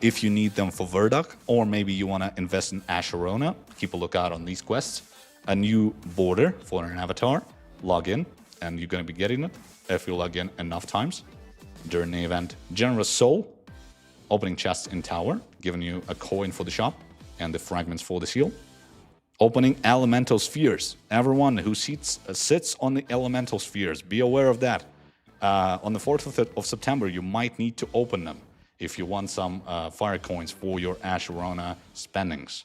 If you need them for Verdok, or maybe you want to invest in Asherona, keep a lookout on these quests. A new border for an avatar. Log in, and you're going to be getting it if you log in enough times during the event. Generous Soul, opening chests in Tower, giving you a coin for the shop and the fragments for the seal. Opening Elemental Spheres. Everyone who sits on the Elemental Spheres, be aware of that. On the 4th of September, you might need to open them if you want some fire coins for your Asherona spendings.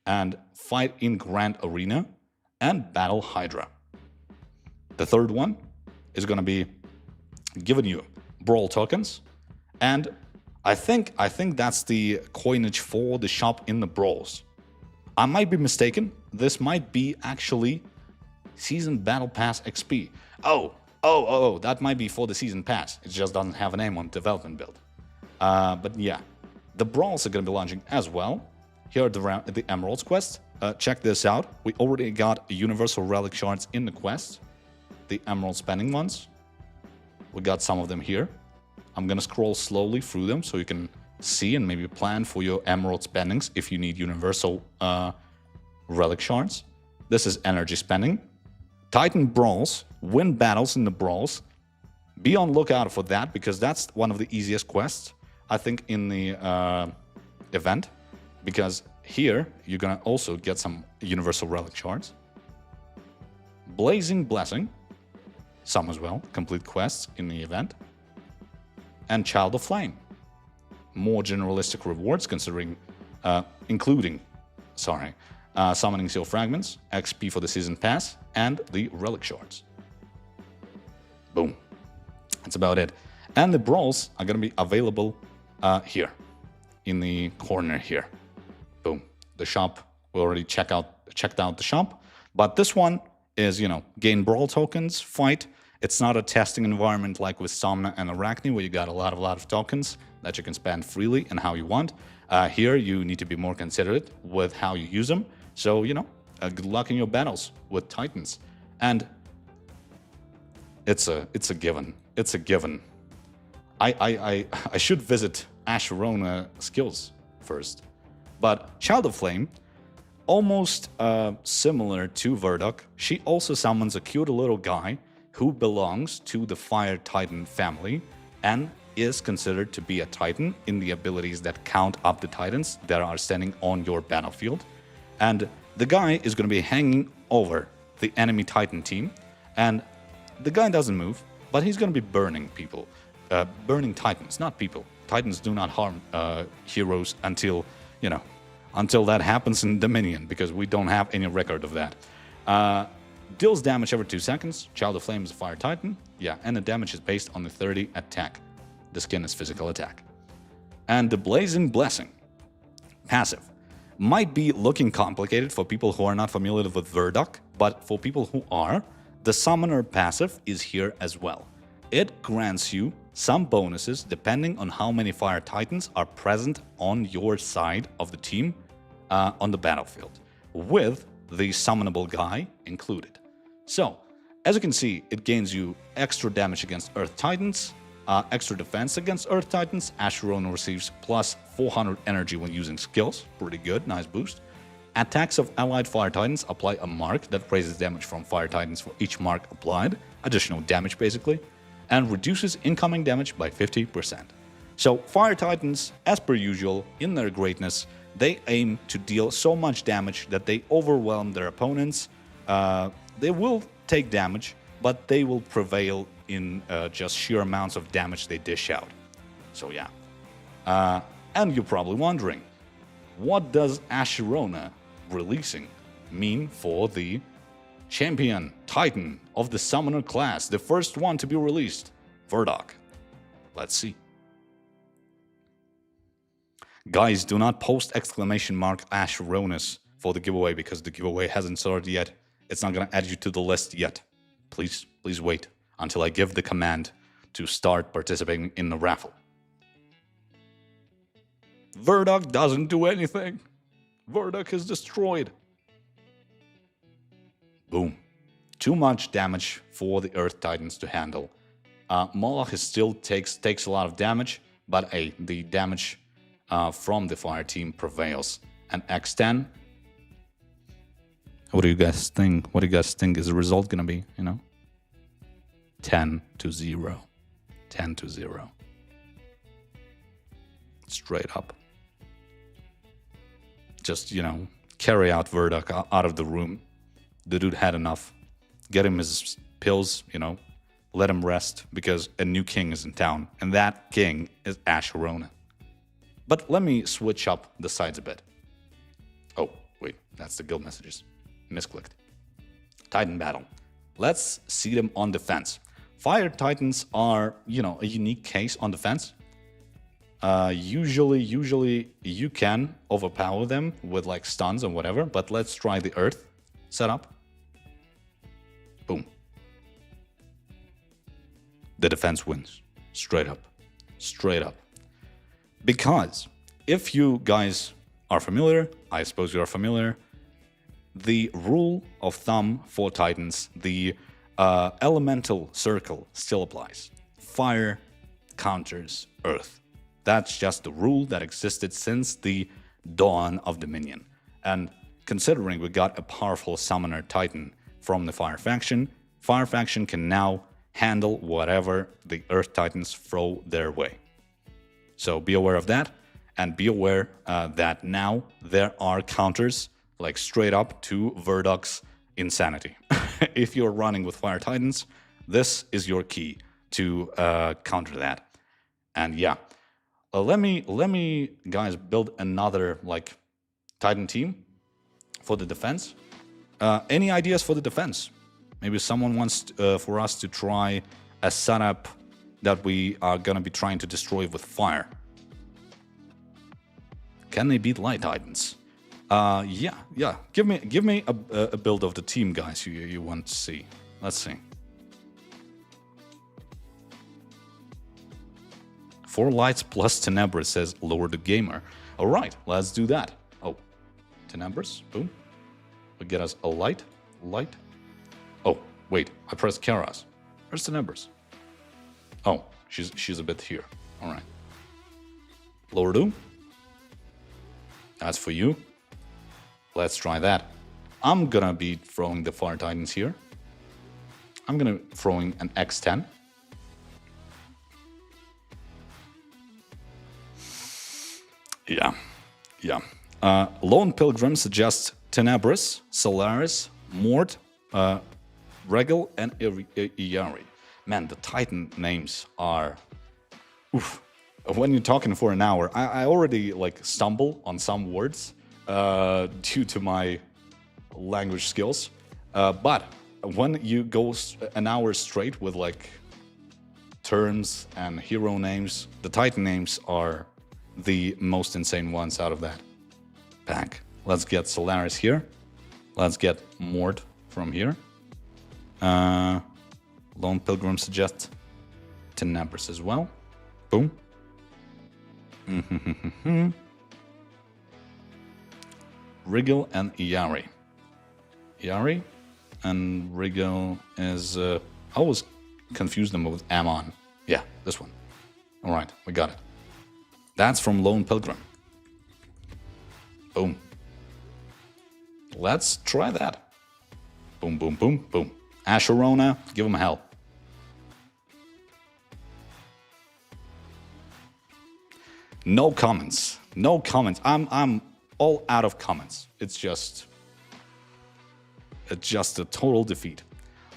And fight in Grand Arena and battle Hydra. The third one is going to be giving you Brawl tokens. And I think that's the coinage for the shop in the Brawls. I might be mistaken. This might be actually Season Battle Pass XP. Oh, that might be for the Season Pass. It just doesn't have a name on development build. But yeah, the Brawls are going to be launching as well. Here are the Emeralds quest. Check this out. We already got Universal Relic shards in the quest. The Emerald spending ones. We got some of them here. I'm going to scroll slowly through them so you can see and maybe plan for your Emerald spendings if you need Universal Relic shards. This is energy spending. Titan Brawls. Win battles in the Brawls. Be on lookout for that, because that's one of the easiest quests, I think, in the event. Because here, you're going to also get some Universal Relic shards. Blazing Blessing. Some as well. Complete quests in the event. And Child of Flame. More generalistic rewards, including Summoning Seal Fragments, XP for the Season Pass, and the Relic Shards. Boom. That's about it. And the Brawls are going to be available here, in the corner here. Boom. The shop, we already checked out the shop. But this one is, gain Brawl tokens, fight. It's not a testing environment like with Somna and Arachne, where you got a lot of tokens that you can spend freely and how you want. Here, you need to be more considerate with how you use them. So, good luck in your battles with Titans. And it's a given. It's a given. I should visit Asherona skills first. But Child of Flame, almost similar to Verdok, she also summons a cute little guy who belongs to the Fire Titan family and is considered to be a Titan in the abilities that count up the Titans that are standing on your battlefield. And the guy is going to be hanging over the enemy Titan team. And the guy doesn't move, but he's going to be burning people. Burning Titans, not people. Titans do not harm heroes until that happens in Dominion, because we don't have any record of that. Deals damage every 2 seconds. Child of Flame is a fire titan. Yeah, and the damage is based on the 30 attack. The skin is physical attack. And the Blazing Blessing. Passive. Might be looking complicated for people who are not familiar with Verdok, but for people who are, the Summoner passive is here as well. It grants you some bonuses depending on how many Fire Titans are present on your side of the team on the battlefield, with the summonable guy included. So, as you can see, it gains you extra damage against Earth Titans, extra defense against Earth Titans. Asherona receives plus 400 energy when using skills. Pretty good, nice boost. Attacks of allied Fire Titans apply a mark that raises damage from Fire Titans for each mark applied. Additional damage, basically. And reduces incoming damage by 50%. So, Fire Titans, as per usual, in their greatness, they aim to deal so much damage that they overwhelm their opponents. They will take damage, but they will prevail in just sheer amounts of damage they dish out. So yeah. And you're probably wondering, what does Asherona releasing mean for the champion Titan of the Summoner class, the first one to be released, Verdok? Let's see. Guys, do not post exclamation mark Asheronas for the giveaway because the giveaway hasn't started yet. It's not going to add you to the list yet. Please wait until I give the command to start participating in the raffle. Verdok doesn't do anything. Verdok is destroyed. Boom. Too much damage for the Earth Titans to handle. Moloch still takes a lot of damage, but the damage from the fire team prevails. And X10. What do you guys think? What do you guys think is the result gonna be? 10-0. 10-0. Straight up. Just, carry out Verdok out of the room. The dude had enough. Get him his pills, let him rest, because a new king is in town, and that king is Asherona. But let me switch up the sides a bit. Oh, wait, that's the guild messages. Misclicked. Titan battle. Let's see them on defense. Fire Titans are, a unique case on defense. Usually you can overpower them with like stuns and whatever, but let's try the Earth setup. Boom. The defense wins. Straight up. Straight up. Because if you guys are familiar, I suppose you are familiar, the rule of thumb for Titans, the elemental circle still applies. Fire counters Earth. That's just the rule that existed since the dawn of Dominion. And considering we got a powerful summoner Titan from the Fire faction can now handle whatever the Earth Titans throw their way. So be aware of that, and be aware that now there are counters, like straight up to Verdok's insanity. If you're running with Fire Titans, this is your key to counter that. And yeah, let me guys build another like Titan team for the defense. Any ideas for the defense? Maybe someone wants for us to try a setup that we are gonna be trying to destroy with fire. Can they beat Light Titans? Yeah. Give me a build of the team, guys. You want to see? Let's see. 4 lights plus Tenebris, says Lord the Gamer. All right, let's do that. Oh, Tenebris. Boom. We get us a light. Oh, wait. I pressed Karas. Where's Tenebris? Oh, she's a bit here. All right. Lordu. That's for you. Let's try that. I'm gonna be throwing the Fire Titans here. I'm gonna throwing an X10. Yeah. Lone Pilgrim suggests Tenebris, Solaris, Mort, Regal, and Iari. Man, the Titan names are... Oof. When you're talking for an hour, I already like stumble on some words due to my language skills. But when you go an hour straight with like turns and hero names, the Titan names are the most insane ones out of that pack. Let's get Solaris here. Let's get Mord from here. Lone Pilgrim suggest Tenebris as well. Boom. Rigel and Iari. Iari and Rigel is... I always confuse them with Ammon. Yeah, this one. Alright, we got it. That's from Lone Pilgrim. Boom. Let's try that. Boom, boom, boom, boom. Asherona, give him hell. No comments. No comments. I'm all out of comments. It's just a total defeat.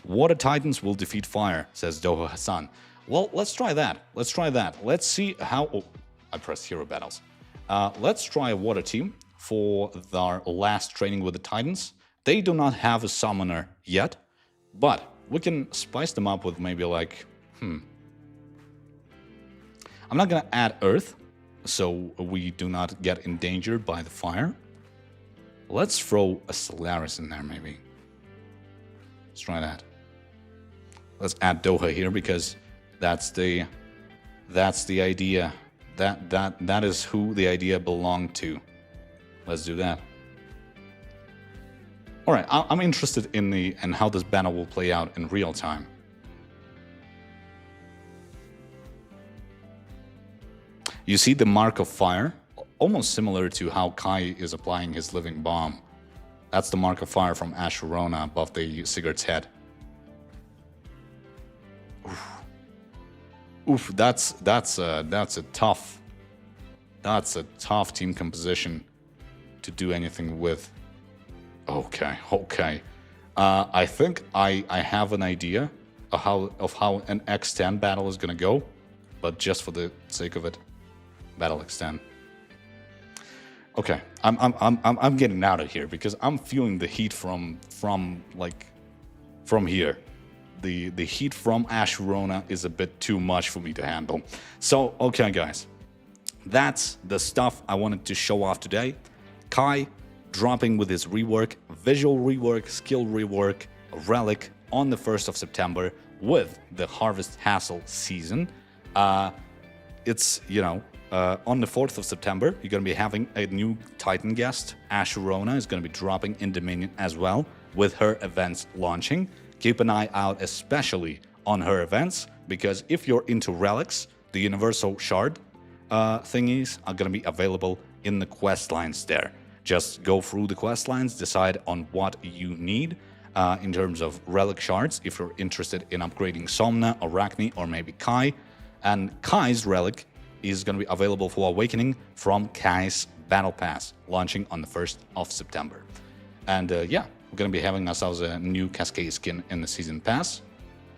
Water Titans will defeat fire, says Doha Hassan. Well, let's try that. Let's try that. Let's see how... Oh, I pressed hero battles. Let's try a water team for our last training with the Titans. They do not have a summoner yet, but we can spice them up with maybe like... I'm not gonna add earth, so we do not get endangered by the fire. Let's throw a Solaris in there, maybe. Let's try that. Let's add Doha here because that's the idea. That is who the idea belonged to. Let's do that. All right, I'm interested in how this battle will play out in real time. You see the mark of fire, almost similar to how Kai is applying his living bomb. That's the mark of fire from Asherona above the Sigurd's head. Oof, that's a tough team composition to do anything with. Okay. I think I have an idea of how an X10 battle is gonna go, but just for the sake of it, battle X10. Okay, I'm getting out of here because I'm feeling the heat from here. The heat from Asherona is a bit too much for me to handle. So, okay, guys, that's the stuff I wanted to show off today. Kai dropping with his rework, visual rework, skill rework, Relic on the 1st of September with the Harvest Hassle season. It's, on the 4th of September, you're going to be having a new Titan guest. Asherona is going to be dropping in Dominion as well with her events launching. Keep an eye out especially on her events, because if you're into relics, the Universal Shard thingies are going to be available in the quest lines there. Just go through the quest lines, decide on what you need in terms of relic shards, if you're interested in upgrading Somna, Arachne, or maybe Kai. And Kai's relic is going to be available for Awakening from Kai's Battle Pass, launching on the 1st of September. And yeah, we're going to be having ourselves a new Cascade skin in the Season Pass,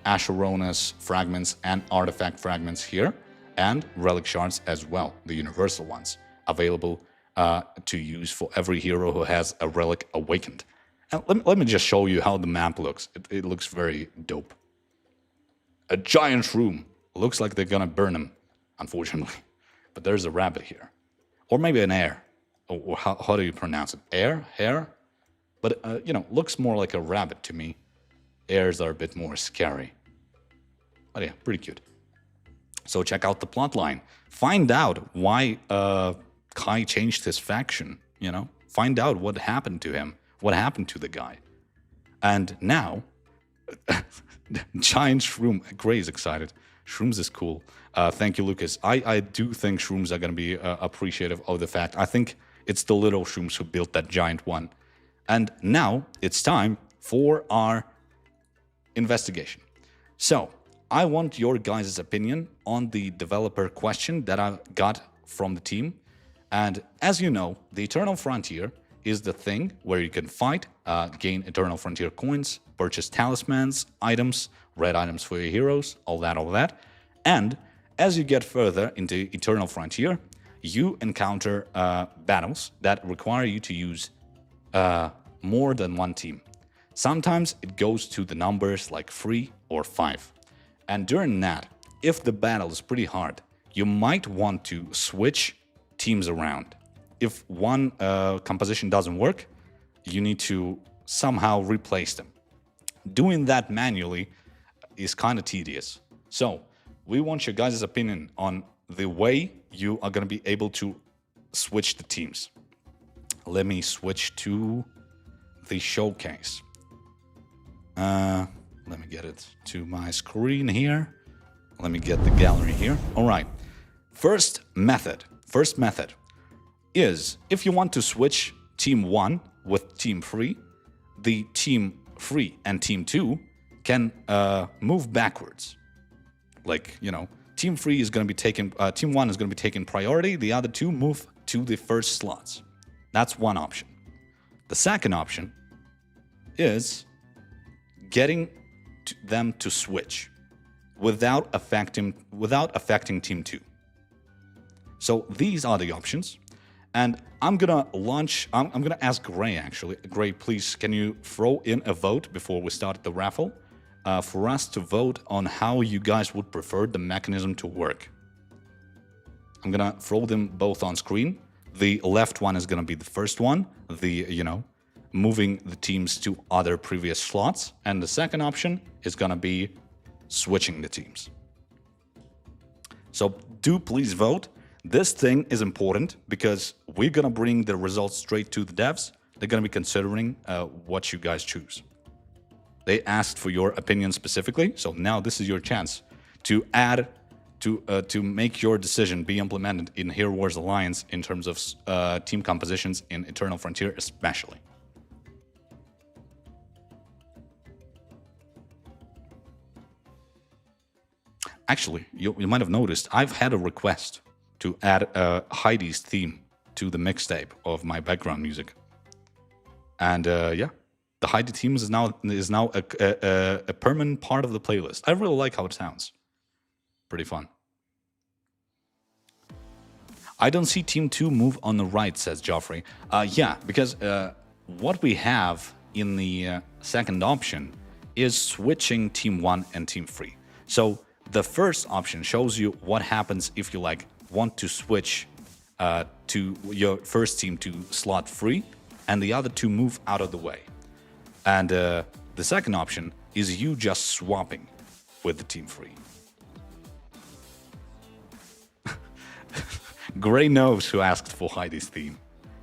Asherona's fragments and artifact fragments here, and relic shards as well, the universal ones, available to use for every hero who has a relic awakened. And let me just show you how the map looks. It looks very dope. A giant room. Looks like they're going to burn him, unfortunately. But there's a rabbit here. Or maybe an air. Or how do you pronounce it? Air? Hare? But, looks more like a rabbit to me. Airs are a bit more scary. But yeah, pretty cute. So check out the plotline. Find out why Kai changed his faction, Find out what happened to him. What happened to the guy. And now, giant shroom. Gray is excited. Shrooms is cool. Thank you, Lucas. I do think shrooms are going to be appreciative of the fact. I think it's the little shrooms who built that giant one. And now it's time for our investigation. So I want your guys' opinion on the developer question that I got from the team. And as you know, the Eternal Frontier is the thing where you can fight, gain Eternal Frontier coins, purchase talismans, items, red items for your heroes, all that. And as you get further into Eternal Frontier, you encounter battles that require you to use more than one team. Sometimes it goes to the numbers like 3 or 5. And during that, if the battle is pretty hard, you might want to switch teams around. If one composition doesn't work, you need to somehow replace them. Doing that manually is kind of tedious. So we want your guys' opinion on the way you are going to be able to switch the teams. Let me switch to the showcase. Let me get it to my screen here. Let me get the gallery here. All right. First method is if you want to switch team 1 with team 3, the team 3 and team 2 can move backwards. Like, you know, team 3 is going to be taking, team 1 is going to be taking priority, the other two move to the first slots. That's one option. The second option is getting them to switch without affecting team 2. So these are the options. And I'm gonna ask Gray actually. Gray, please, can you throw in a vote before we start the raffle for us to vote on how you guys would prefer the mechanism to work? I'm gonna throw them both on screen. The left one is gonna be the first one, moving the teams to other previous slots, and the second option is gonna be switching the teams. So do please vote. This thing is important because we're gonna bring the results straight to the devs. They're gonna be considering what you guys choose. They asked for your opinion specifically, so now this is your chance to add to make your decision be implemented in Hero Wars Alliance in terms of team compositions in Eternal Frontier especially. Actually, you might have noticed I've had a request to add Heidi's theme to the mixtape of my background music. And yeah, the Heidi theme is now a permanent part of the playlist. I really like how it sounds. Pretty fun. I don't see Team 2 move on the right, says Joffrey. Yeah, because what we have in the second option is switching Team 1 and Team 3. So the first option shows you what happens if you want to switch to your first team to slot 3 and the other two move out of the way. And the second option is you just swapping with the team 3. Gray knows who asked for Heidi's theme.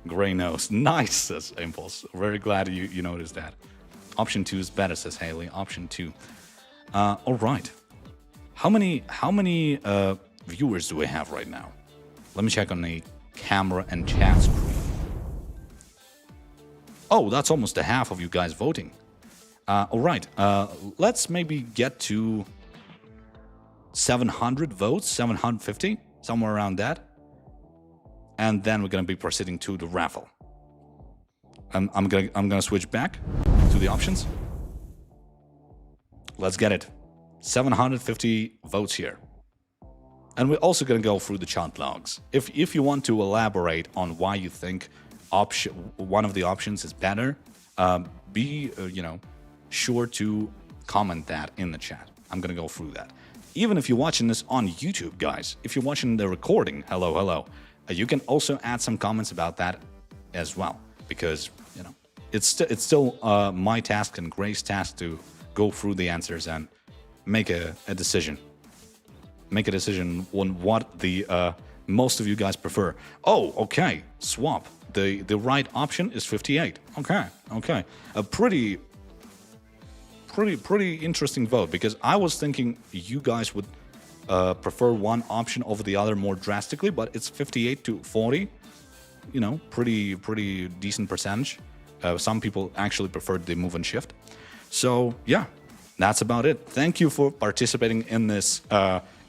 Gray knows. Nice, says Impulse. Very glad you noticed that. Option 2 is better, says Haley. Option 2. All right. How many viewers do we have right now? Let me check on the camera and chat screen. Oh, that's almost a half of you guys voting. All right. Let's maybe get to 700 votes, 750, somewhere around that. And then we're going to be proceeding to the raffle. I'm gonna switch back to the options. Let's get it. 750 votes here. And we're also going to go through the chat logs. If you want to elaborate on why you think one of the options is better, be sure to comment that in the chat. I'm going to go through that. Even if you're watching this on YouTube, guys, if you're watching the recording, hello, you can also add some comments about that as well, because it's still my task and Gray's task to go through the answers and make a decision. Make a decision on what the most of you guys prefer. Oh, okay. Swap. The right option is 58. Okay. A pretty interesting vote, because I was thinking you guys would prefer one option over the other more drastically, but it's 58 to 40. Pretty decent percentage. Some people actually preferred the move and shift. So yeah. That's about it. Thank you for participating in this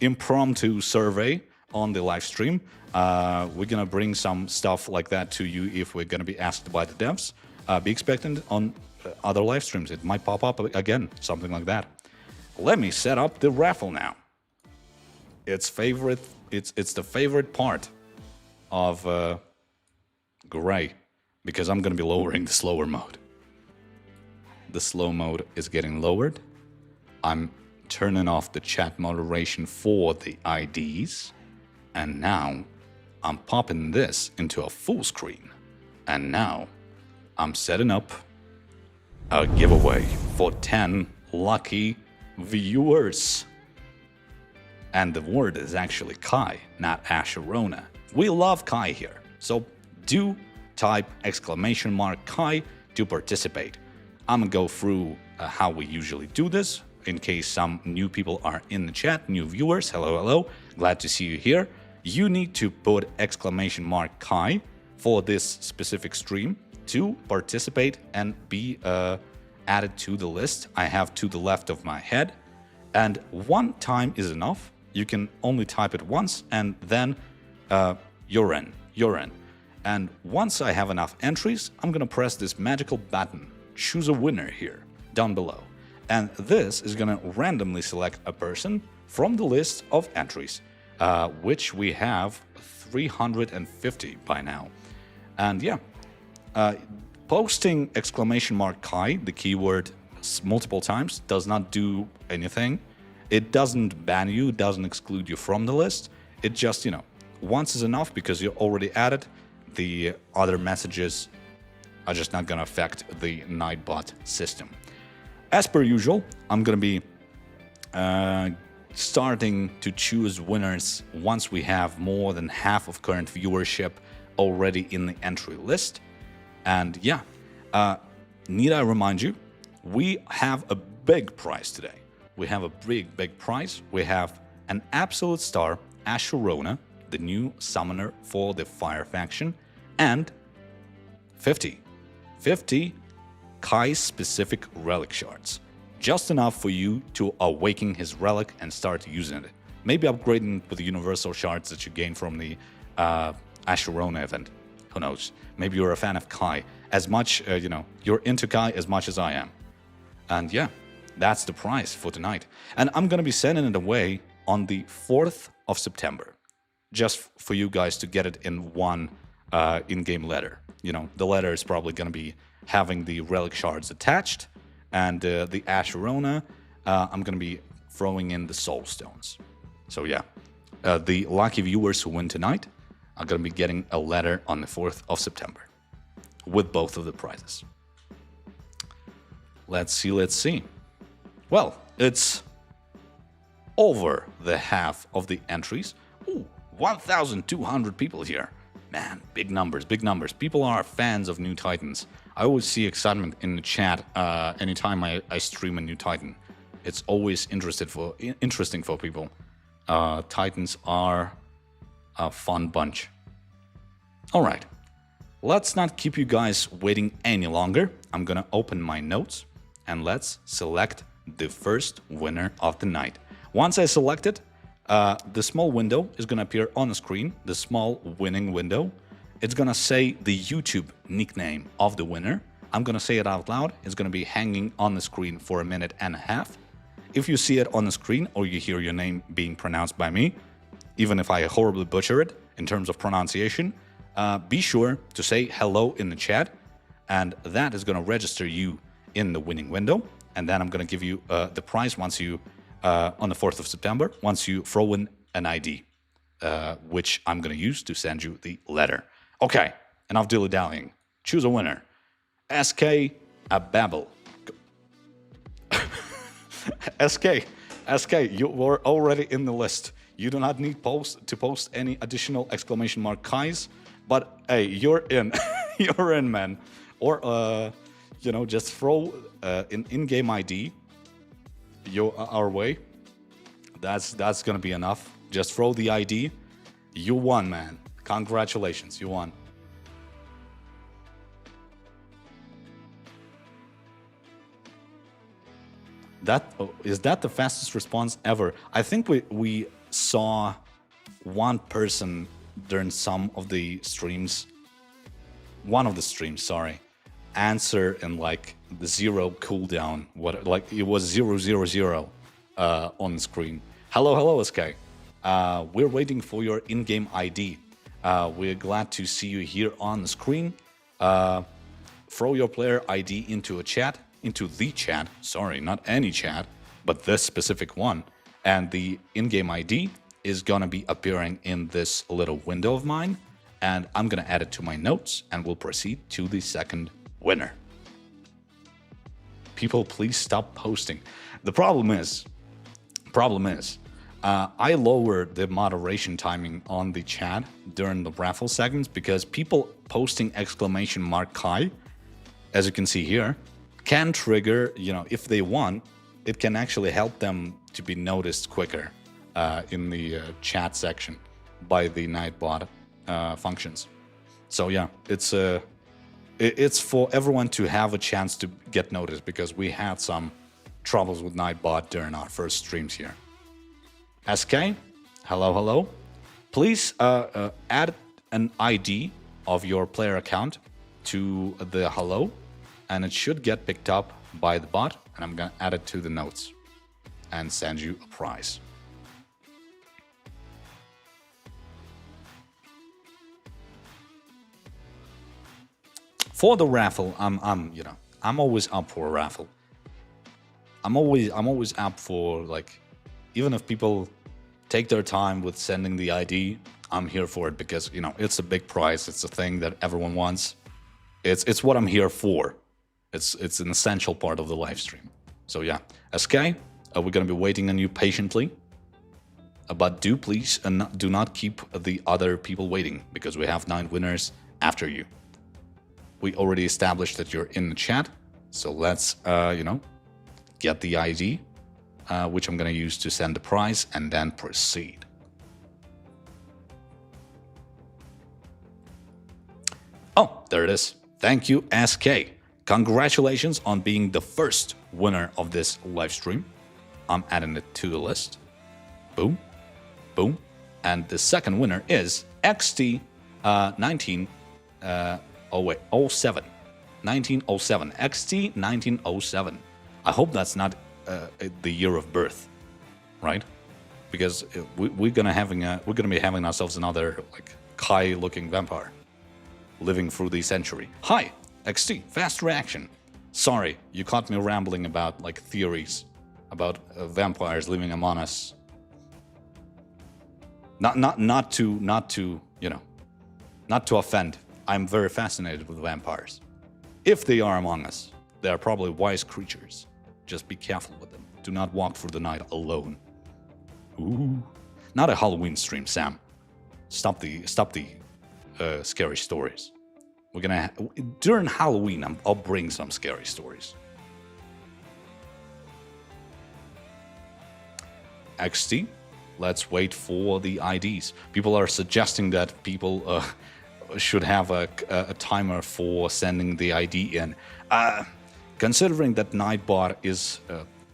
impromptu survey on the live stream. We're going to bring some stuff like that to you if we're going to be asked by the devs. Be expectant on other live streams. It might pop up again, something like that. Let me set up the raffle now. It's the favorite part of Gray, because I'm going to be lowering the slower mode. the slow mode is getting lowered. I'm turning off the chat moderation for the IDs. And now I'm popping this into a full screen. And now I'm setting up a giveaway for 10 lucky viewers. And the word is actually Kai, not Asherona. We love Kai here. So do type !Kai to participate. I'm gonna go through how we usually do this in case some new people are in the chat, new viewers. Hello, hello. Glad to see you here. You need to put !Kai for this specific stream to participate and be added to the list. I have to the left of my head, and one time is enough. You can only type it once, and then you're in. And once I have enough entries, I'm gonna press this magical button, choose a winner here, down below. And this is gonna randomly select a person from the list of entries, which we have 350 by now. And yeah, posting !Kai, the keyword, multiple times does not do anything. It doesn't ban you, doesn't exclude you from the list. It just, once is enough because you're already added. The other messages are just not gonna affect the Nightbot system. As per usual, I'm gonna be starting to choose winners once we have more than half of current viewership already in the entry list. And yeah, need I remind you, we have a big prize today. We have a big prize. We have an absolute star, Asherona, the new summoner for the Fire faction, and 50 Kai-specific relic shards. Just enough for you to awaken his relic and start using it. Maybe upgrading with the universal shards that you gain from the Asherona event. Who knows? Maybe you're a fan of Kai. As much, you're into Kai as much as I am. And yeah, that's the prize for tonight. And I'm gonna be sending it away on the 4th of September. Just for you guys to get it in one in-game letter. The letter is probably gonna be having the relic shards attached, and the Asherona, I'm gonna be throwing in the soul stones. So yeah, the lucky viewers who win tonight are gonna be getting a letter on the 4th of September with both of the prizes. Let's see. Well, it's over the half of the entries. Ooh, 1,200 people here. Man, big numbers. People are fans of New Titans. I always see excitement in the chat anytime I stream a new Titan. It's always interesting for people. Titans are a fun bunch. All right, let's not keep you guys waiting any longer. I'm gonna open my notes and let's select the first winner of the night. Once I select it, the small window is gonna appear on the screen, the small winning window. It's gonna say the YouTube nickname of the winner. I'm gonna say it out loud. It's gonna be hanging on the screen for 1.5 minutes. If you see it on the screen or you hear your name being pronounced by me, even if I horribly butcher it in terms of pronunciation, be sure to say hello in the chat, and that is gonna register you in the winning window. And then I'm gonna give you the prize once you, on the 4th of September, once you throw in an ID, which I'm gonna use to send you the letter. Okay, enough dilly-dallying. Choose a winner. SK Ababel. SK, you were already in the list. You do not need to post any additional !Kais, but hey, you're in. You're in, man. Or, just throw an in-game ID our way. That's gonna be enough. Just throw the ID. You won, man. Congratulations, you won. Is that the fastest response ever? I think we saw one person during some of the streams, answer in like the 0 cooldown. It was 000 on the screen. Hello, SK. We're waiting for your in-game ID. We're glad to see you here on the screen. Throw your player ID into a chat into the chat, sorry, not any chat, but this specific one, and the in-game ID is gonna be appearing in this little window of mine, and I'm gonna add it to my notes, and we'll proceed to the second winner. People, please stop posting. The problem is, I lowered the moderation timing on the chat during the raffle segments because people posting exclamation mark Kai, as you can see here, can trigger, you know, if they want, it can actually help them to be noticed quicker in the chat section by the Nightbot functions. So yeah, it's for everyone to have a chance to get noticed because we had some troubles with Nightbot during our first streams here. SK, hello. Please add an ID of your player account to the hello, and it should get picked up by the bot, and I'm gonna add it to the notes and send you a prize. For the raffle, I'm always up for a raffle. I'm always up for, like, even if people take their time with sending the ID, I'm here for it because, you know, it's a big prize. It's a thing that everyone wants. It's what I'm here for. It's an essential part of the live stream. So yeah, SK, we're gonna be waiting on you patiently. But do please do not keep the other people waiting because we have 9 winners after you. We already established that you're in the chat, so let's, get the ID, which I'm going to use to send the prize, and then proceed. Oh, there it is. Thank you, SK. Congratulations on being the first winner of this live stream. I'm adding it to the list. Boom, boom. And the second winner is XT 1907. 1907. XT 1907. I hope that's not the year of birth, right? Because we're gonna be having ourselves another like Kai-looking vampire living through the century. Hi, XT, fast reaction. Sorry, you caught me rambling about like theories about vampires living among us. Not to offend. I'm very fascinated with vampires. If they are among us, they are probably wise creatures. Just be careful with them. Do not walk through the night alone. Ooh, not a Halloween stream, Sam. Stop the scary stories. We're gonna during Halloween. I'll bring some scary stories. XT, let's wait for the IDs. People are suggesting that people should have a timer for sending the ID in. Considering that Nightbot is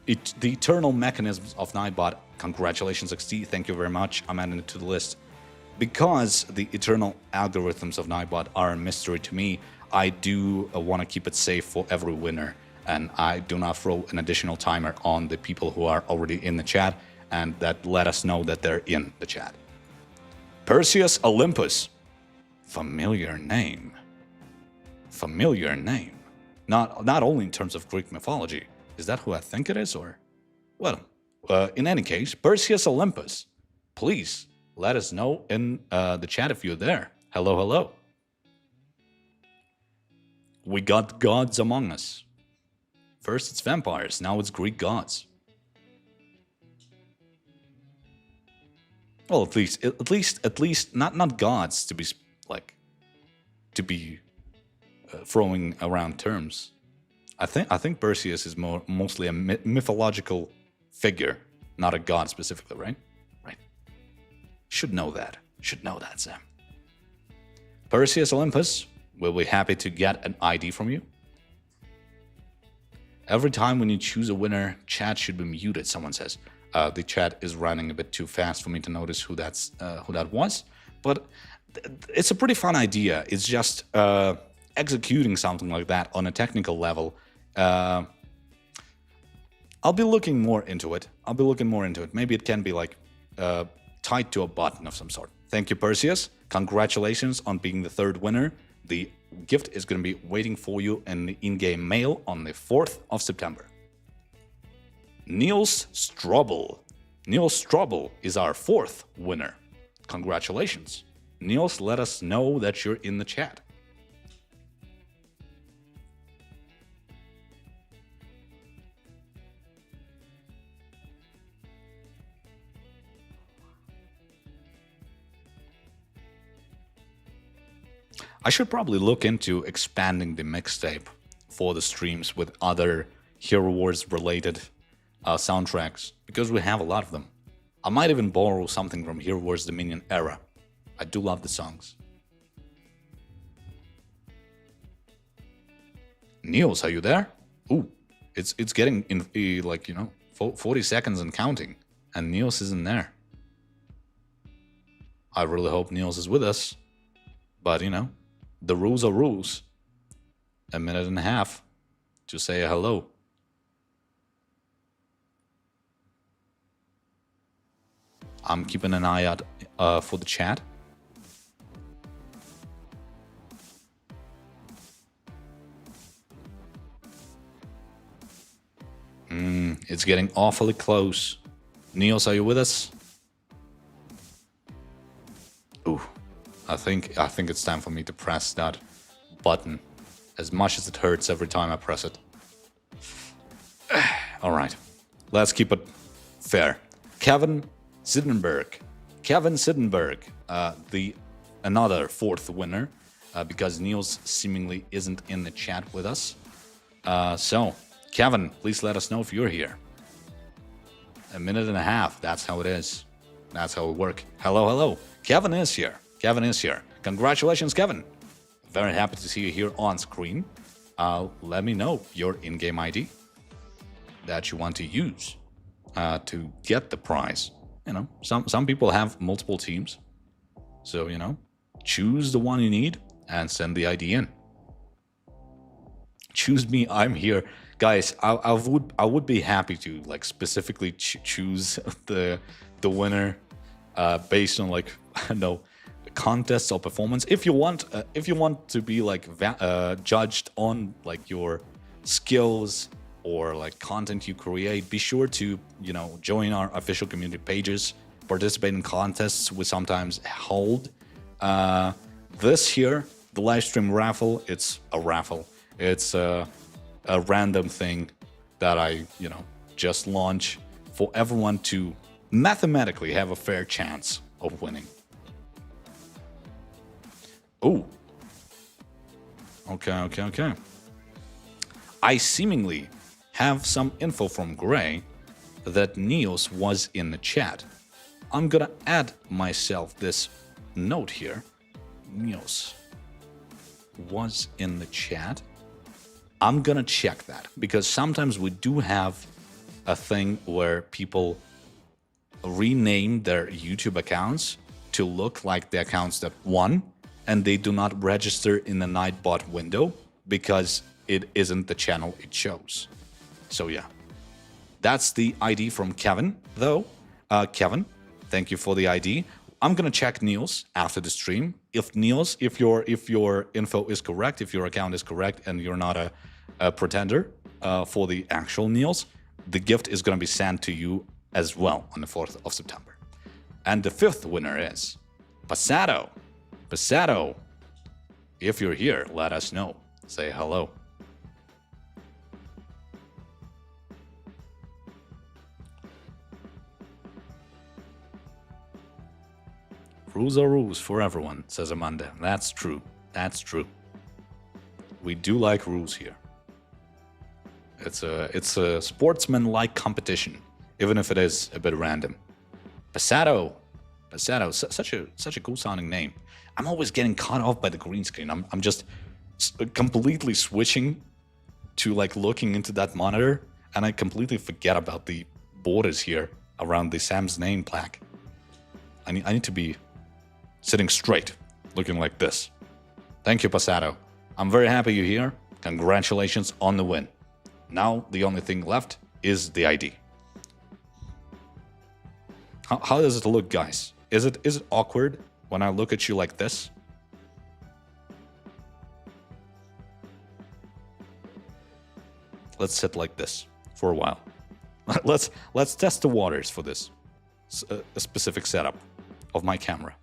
the eternal mechanisms of Nightbot, congratulations XT, thank you very much, I'm adding it to the list. Because the eternal algorithms of Nightbot are a mystery to me, I do want to keep it safe for every winner, and I do not throw an additional timer on the people who are already in the chat and that let us know that they're in the chat. Perseus Olympus. Familiar name. Familiar name. Not only in terms of Greek mythology. Is that who I think it is, or? Well, in any case, Perseus Olympus. Please let us know in the chat if you're there. Hello, hello. We got gods among us. First it's vampires, now it's Greek gods. Well, at least not gods to be throwing around terms. I think Perseus is mostly a mythological figure, not a god specifically, right? Right. Should know that, Sam. Perseus Olympus, we'll be happy to get an ID from you. Every time when you choose a winner, chat should be muted, someone says. The chat is running a bit too fast for me to notice who that was, but it's a pretty fun idea. It's just executing something like that on a technical level. I'll be looking more into it. Maybe it can be like tied to a button of some sort. Thank you, Perseus. Congratulations on being the third winner. The gift is going to be waiting for you in the in-game mail on the 4th of September. Niels Strobel. Niels Strobel is our 4th winner. Congratulations. Niels, let us know that you're in the chat. I should probably look into expanding the mixtape for the streams with other Hero Wars related soundtracks, because we have a lot of them. I might even borrow something from Hero Wars Dominion era. I do love the songs. Niels, are you there? Ooh, it's getting in like, 40 seconds and counting, and Niels isn't there. I really hope Niels is with us, but the rules are rules. A minute and a half to say hello. I'm keeping an eye out for the chat. It's getting awfully close. Niels, are you with us? Ooh, I think it's time for me to press that button, as much as it hurts every time I press it. All right, let's keep it fair. Kevin Sidenberg, another 4th winner, because Niels seemingly isn't in the chat with us. So, Kevin, please let us know if you're here. A minute and a half, that's how it is. That's how it works. Hello, hello. Kevin is here. Kevin is here. Congratulations, Kevin. Very happy to see you here on screen. Let me know your in-game ID that you want to use to get the prize. Some people have multiple teams. So, choose the one you need and send the ID in. Choose me, I'm here. Guys, I would be happy to specifically choose the winner based on I don't know, contests or performance. If you want to be judged on your skills or content you create, be sure to join our official community pages, participate in contests we sometimes hold. This here, the livestream raffle, it's a raffle. It's a random thing that I just launch for everyone to mathematically have a fair chance of winning. Oh. Okay. I seemingly have some info from Gray that Niels was in the chat. I'm gonna add myself this note here. Niels was in the chat. I'm gonna check that, because sometimes we do have a thing where people rename their YouTube accounts to look like the accounts that won, and they do not register in the Nightbot window because it isn't the channel it shows. So yeah, that's the ID from Kevin, though. Kevin, thank you for the ID. I'm gonna check Niels after the stream. If Niels, if your info is correct, if your account is correct, and you're not a pretender for the actual Niels, the gift is gonna be sent to you as well on the 4th of September. And the 5th winner is Passato. Passato, if you're here, let us know. Say hello. Rules are rules for everyone, says Amanda. That's true. That's true. We do like rules here. It's a sportsman-like competition, even if it is a bit random. Passato, such a cool sounding name. I'm always getting caught off by the green screen. I'm just completely switching to looking into that monitor, and I completely forget about the borders here around the Sam's name plaque. I need to be sitting straight, looking like this. Thank you, Passato. I'm very happy you're here. Congratulations on the win. Now the only thing left is the ID. How does it look, guys? Is it awkward when I look at you like this? let's sit like this for a while. let's test the waters for this a specific setup of my camera.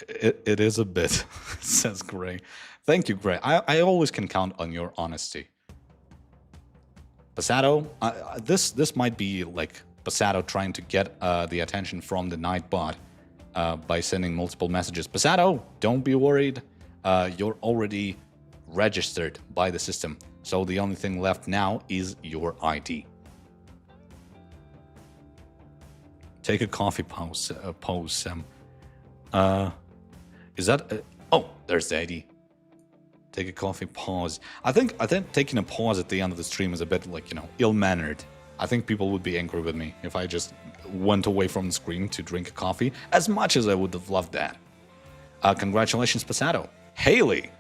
It is a bit, says Gray. Thank you, Gray. I always can count on your honesty. Passato, this might be like Passato trying to get the attention from the Nightbot by sending multiple messages. Passato, don't be worried. You're already registered by the system. So the only thing left now is your ID. Take a coffee pause, Sam. Is that... oh, there's the ID. Take a coffee pause. I think taking a pause at the end of the stream is a bit like, you know, ill-mannered. I think people would be angry with me if I just went away from the screen to drink a coffee, as much as I would have loved that. Congratulations, Passato. Haley,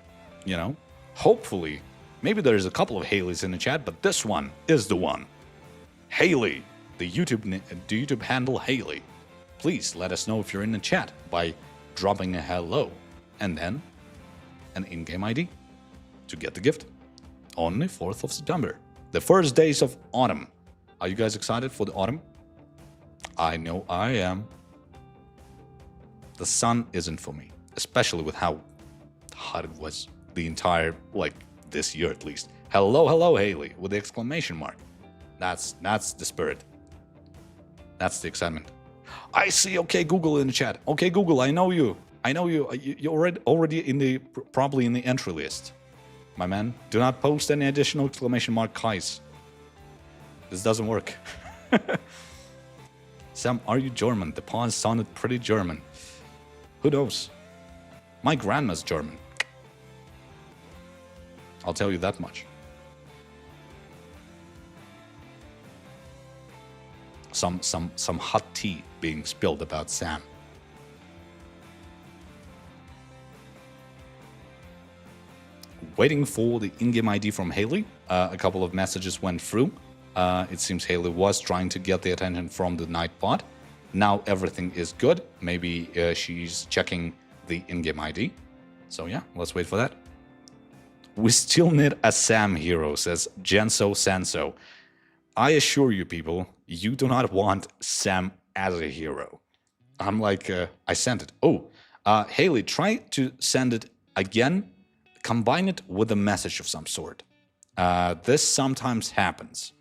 you know, hopefully, maybe there's a couple of Haleys in the chat, but this one is the one. Haley, the YouTube handle Haley. Please let us know if you're in the chat by dropping a hello and then an in-game ID to get the gift. Only 4th of September, the first days of autumn. Are you guys excited for the autumn? I know I am. The sun isn't for me, especially with how hot it was the entire, like, this year at least. Hello, Haley, with the exclamation mark. That's the spirit. That's the excitement. I see OK Google in the chat. OK Google, I know you. You're already in the, probably in the entry list. My man, do not post any additional exclamation mark Kais. This doesn't work. Sam, are you German? The pause sounded pretty German. Who knows? My grandma's German. I'll tell you that much. Some hot tea being spilled about Sam. Waiting for the in-game ID from Haley. A couple of messages went through. It seems Haley was trying to get the attention from the Nightbot. Now everything is good. Maybe she's checking the in-game ID. So yeah, let's wait for that. We still need a Sam hero, says Genso Sanso. I assure you people, you do not want Sam as a hero. I'm like, I sent it. Oh, Haley, try to send it again. Combine it with a message of some sort. This sometimes happens.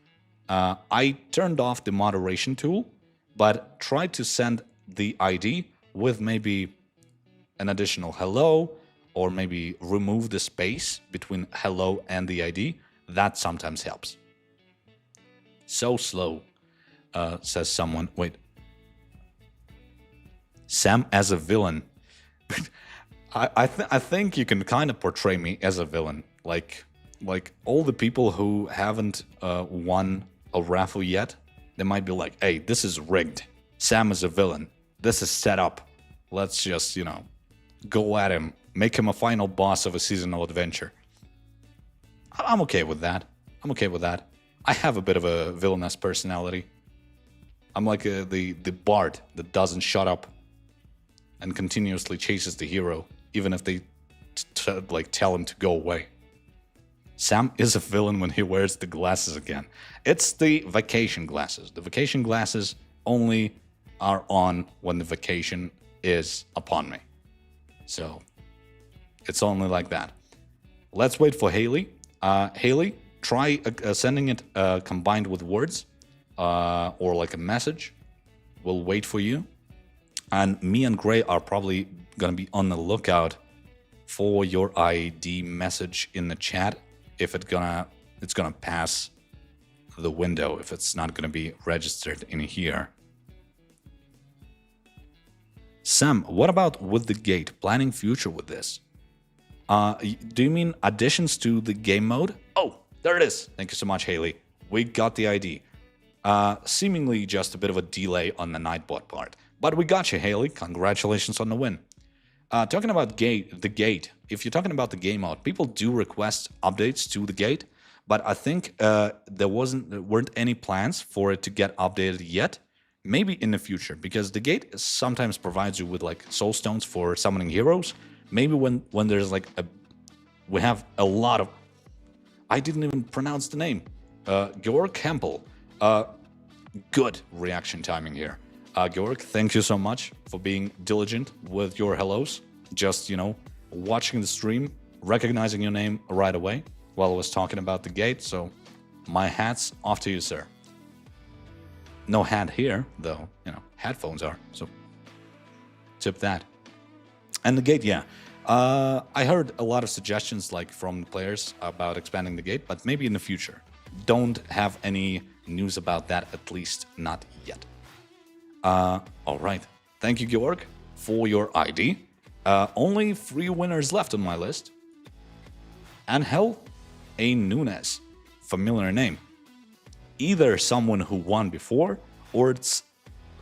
I turned off the moderation tool, but tried to send the ID with maybe an additional hello, or maybe remove the space between hello and the ID. That sometimes helps. So slow, says someone. Wait. Sam as a villain. I think you can kind of portray me as a villain. Like all the people who haven't won a raffle yet, they might be like, hey, this is rigged. Sam is a villain. This is set up. Let's just, you know, go at him. Make him a final boss of a seasonal adventure. I'm okay with that. I have a bit of a villainous personality. I'm like the bard that doesn't shut up and continuously chases the hero, even if they tell him to go away. Sam is a villain when he wears the glasses again. It's the vacation glasses. The vacation glasses only are on when the vacation is upon me. So it's only like that. Let's wait for Haley. Haley, try sending it combined with words or like a message. We'll wait for you. And me and Gray are probably going to be on the lookout for your ID message in the chat if it's gonna pass the window, if it's not gonna be registered in here. Sam, what about with the gate? Planning future with this? Do you mean additions to the game mode? Oh, there it is. Thank you so much, Haley. We got the ID. Seemingly just a bit of a delay on the Nightbot part. But we got you, Haley. Congratulations on the win. Talking about the gate, if you're talking about the game mode, people do request updates to the gate, but I think there weren't any plans for it to get updated yet. Maybe in the future, because the gate sometimes provides you with like soul stones for summoning heroes. Maybe when there's like we have a lot of I didn't even pronounce the name. Georg Campbell. Good reaction timing here. Georg, thank you so much for being diligent with your hellos. Just, watching the stream, recognizing your name right away while I was talking about the gate. So my hat's off to you, sir. No hat here, though, headphones are. So tip that. And the gate, yeah. I heard a lot of suggestions from players about expanding the gate, but maybe in the future. Don't have any news about that, at least not yet. All right. Thank you, Georg, for your ID. Only 3 winners left on my list. Angel A. Nunes. Familiar name. Either someone who won before, or it's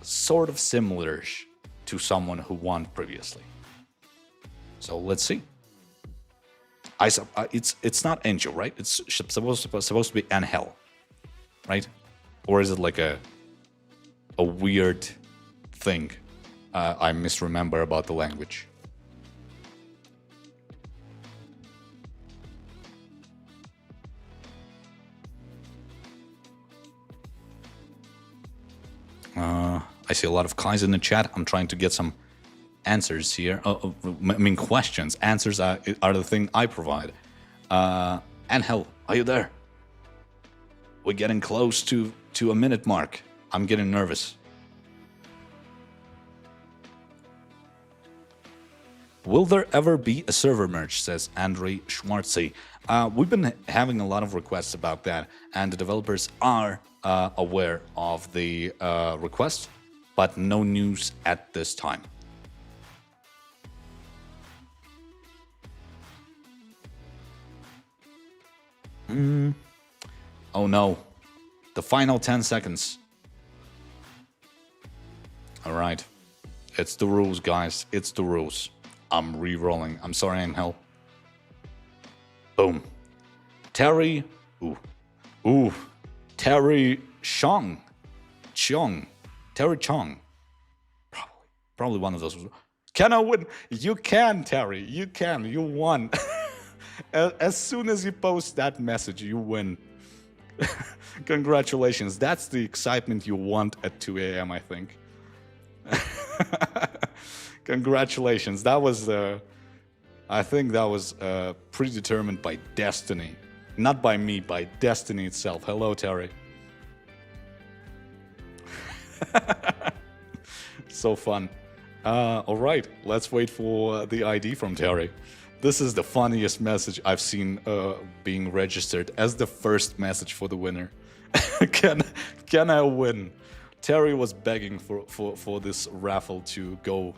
sort of similar to someone who won previously. So let's see. It's not Angel, right? It's supposed to be Angel, right? Or is it like a weird thing I misremember about the language? I see a lot of Kais in the chat. I'm trying to get some answers here. Questions. Answers are the thing I provide. Angel, are you there? We're getting close to a minute mark. I'm getting nervous. Will there ever be a server merge, says Andrei Schwartzy. We've been having a lot of requests about that, and the developers are aware of the request, but no news at this time. Oh no. The final 10 seconds. Alright. It's the rules, guys. It's the rules. I'm re-rolling. I'm sorry, Angel. Boom. Terry. Ooh. Terry Chong. Terry Chong. Probably one of those. Can I win? You can, Terry. You can. You won. As soon as you post that message, you win. Congratulations. That's the excitement you want at 2 a.m., I think. Congratulations. That was, I think that was predetermined by destiny. Not by me, by destiny itself. Hello, Terry. So fun. All right, let's wait for the ID from Terry. This is the funniest message I've seen being registered as the first message for the winner. Can I win? Terry was begging for this raffle to go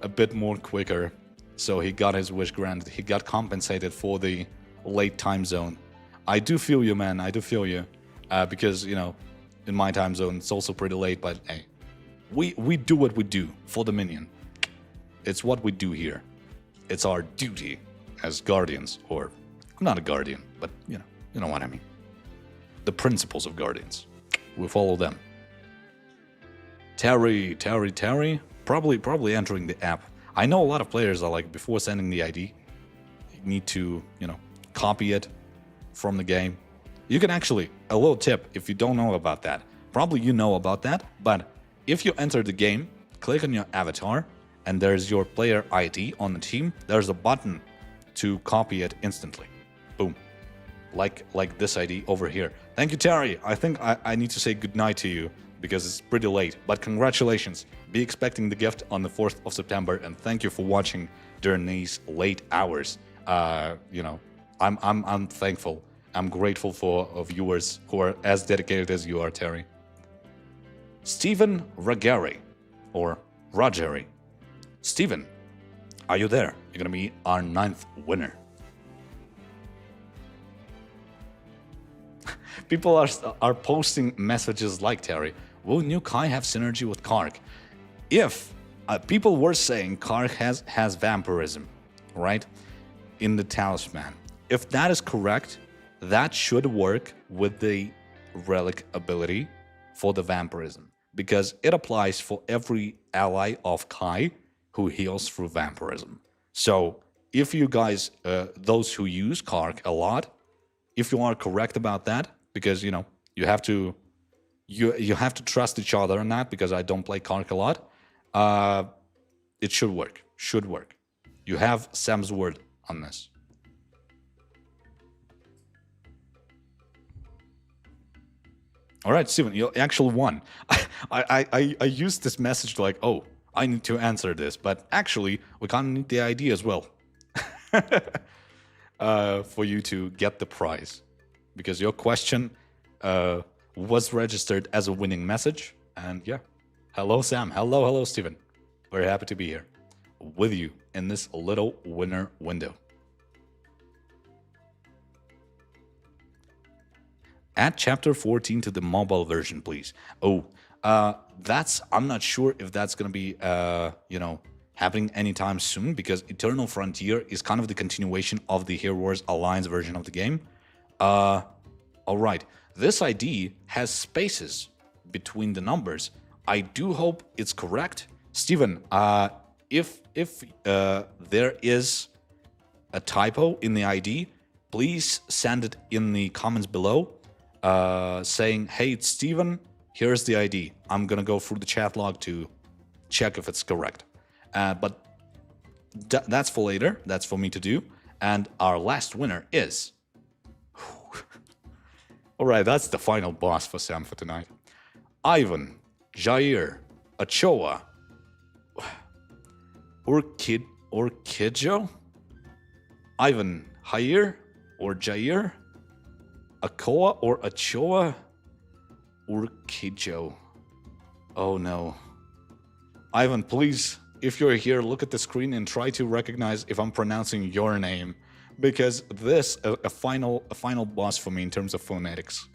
a bit more quicker, so he got his wish granted. He got compensated for the late time zone. I do feel you, man. I do feel you. Because, in my time zone, it's also pretty late, but hey, we do what we do for the minion. It's what we do here. It's our duty as guardians, or I'm not a guardian, but you know what I mean. The principles of guardians. We follow them. Terry, probably entering the app. I know a lot of players are like, before sending the ID, you need to, copy it from the game. You can actually, a little tip, if you don't know about that, probably you know about that, but if you enter the game, click on your avatar, and there's your player ID on the team, there's a button to copy it instantly. Boom. Like this ID over here. Thank you, Terry. I think I need to say goodnight to you because it's pretty late. But congratulations. Be expecting the gift on the 4th of September, and thank you for watching during these late hours. I'm thankful. I'm grateful for viewers who are as dedicated as you are, Terry. Stephen Ragari, or Rogeri. Steven, are you there? You're gonna be our 9th winner. People are posting messages like, Terry, will new Kai have synergy with Kark? If people were saying Kark has vampirism, right, in the talisman. If that is correct, that should work with the Relic ability for the vampirism, because it applies for every ally of Kai who heals through vampirism. So if you guys, those who use Kark a lot, if you are correct about that, because you know you have to trust each other on that, because I don't play Kark a lot. It should work. Should work. You have Sam's word on this. All right, Steven, you actually won. I used this message like, oh, I need to answer this, but actually, we kind of need the ID as well for you to get the prize, because your question was registered as a winning message. And yeah, hello, Sam. Hello, Steven. Very happy to be here with you in this little winner window. Add chapter 14 to the mobile version, please. Oh, I'm not sure if that's gonna be, happening anytime soon, because Eternal Frontier is kind of the continuation of the Hero Wars Alliance version of the game. All right, this ID has spaces between the numbers. I do hope it's correct. Steven, if there is a typo in the ID, please send it in the comments below. Saying, hey, it's Steven, here's the ID. I'm gonna go through the chat log to check if it's correct. But that's for later. That's for me to do. And our last winner is... Alright, that's the final boss for Sam for tonight. Ivan, Jair, Ochoa, Orkidjo? Ivan, Jair, or Jair? Akoa or Ochoa? Urquijo. Oh no. Ivan, please, if you're here, look at the screen and try to recognize if I'm pronouncing your name, because this a final boss for me in terms of phonetics.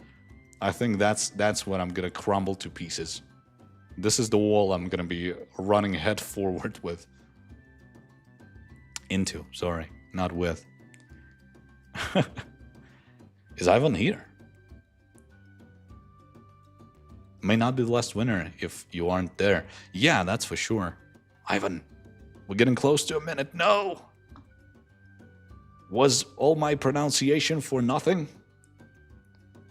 I think that's what I'm gonna crumble to pieces. This is the wall I'm gonna be running head forward with. Into, sorry, not with. Is Ivan here? May not be the last winner if you aren't there. Yeah, that's for sure. Ivan, we're getting close to a minute. No! Was all my pronunciation for nothing?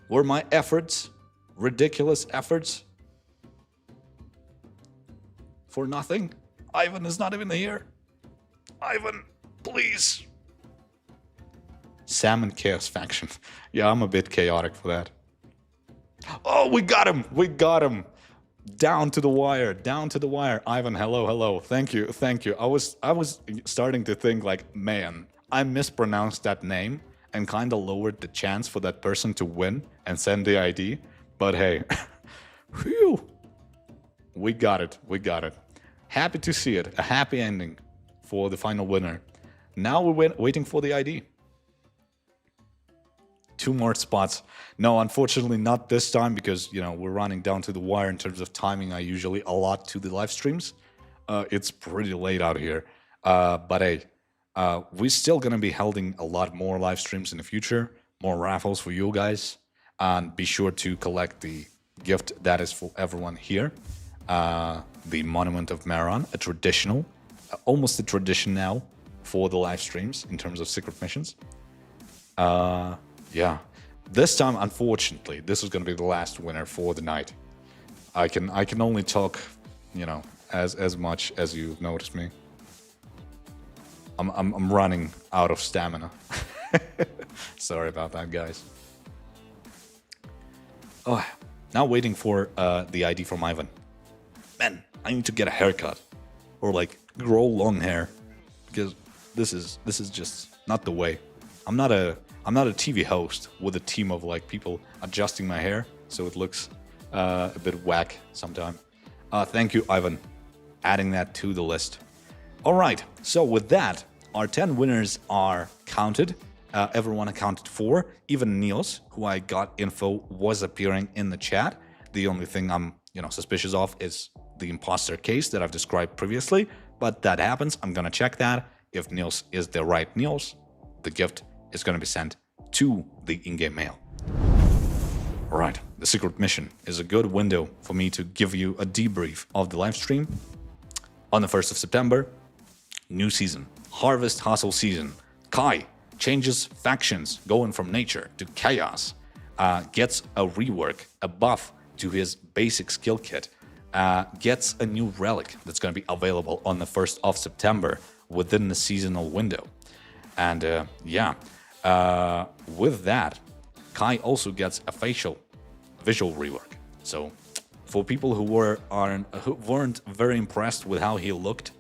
Were my efforts, ridiculous efforts, for nothing? Ivan is not even here. Ivan, please. Sam and Chaos Faction. Yeah, I'm a bit chaotic for that. Oh, we got him! We got him! Down to the wire, down to the wire. Ivan, hello. Thank you. I was starting to think like, man, I mispronounced that name and kind of lowered the chance for that person to win and send the ID. But hey, whew, we got it. Happy to see it. A happy ending for the final winner. Now we're waiting for the ID. 2 more spots. No, unfortunately not this time, because, you know, we're running down to the wire in terms of timing. I usually allot to the live streams. It's pretty late out here. But hey, we're still going to be holding a lot more live streams in the future, more raffles for you guys. And be sure to collect the gift that is for everyone here. The Monolith of Meron, a traditional, almost a tradition now for the live streams in terms of secret missions. Yeah, this time, unfortunately, this is going to be the last winner for the night. I can only talk, you know, as much as you've noticed me. I'm running out of stamina. Sorry about that, guys. Oh, now waiting for the ID from Ivan. Man, I need to get a haircut or like grow long hair, because this is just not the way. I'm not a TV host with a team of like people adjusting my hair so it looks a bit whack sometime. Thank you, Ivan, adding that to the list. All right, so with that, our 10 winners are counted. Everyone accounted for. Even Niels, who I got info was appearing in the chat. The only thing I'm suspicious of is the imposter case that I've described previously, but that happens. I'm gonna check that. If Niels is the right Niels, the gift is going to be sent to the in-game mail. All right, the secret mission is a good window for me to give you a debrief of the live stream. On the 1st of September, new season, Harvest Hustle season. Kai, changes factions, going from nature to chaos, gets a rework, a buff to his basic skill kit, gets a new relic that's going to be available on the 1st of September within the seasonal window. And with that, Kai also gets a visual rework. So for people who weren't very impressed with how he looked,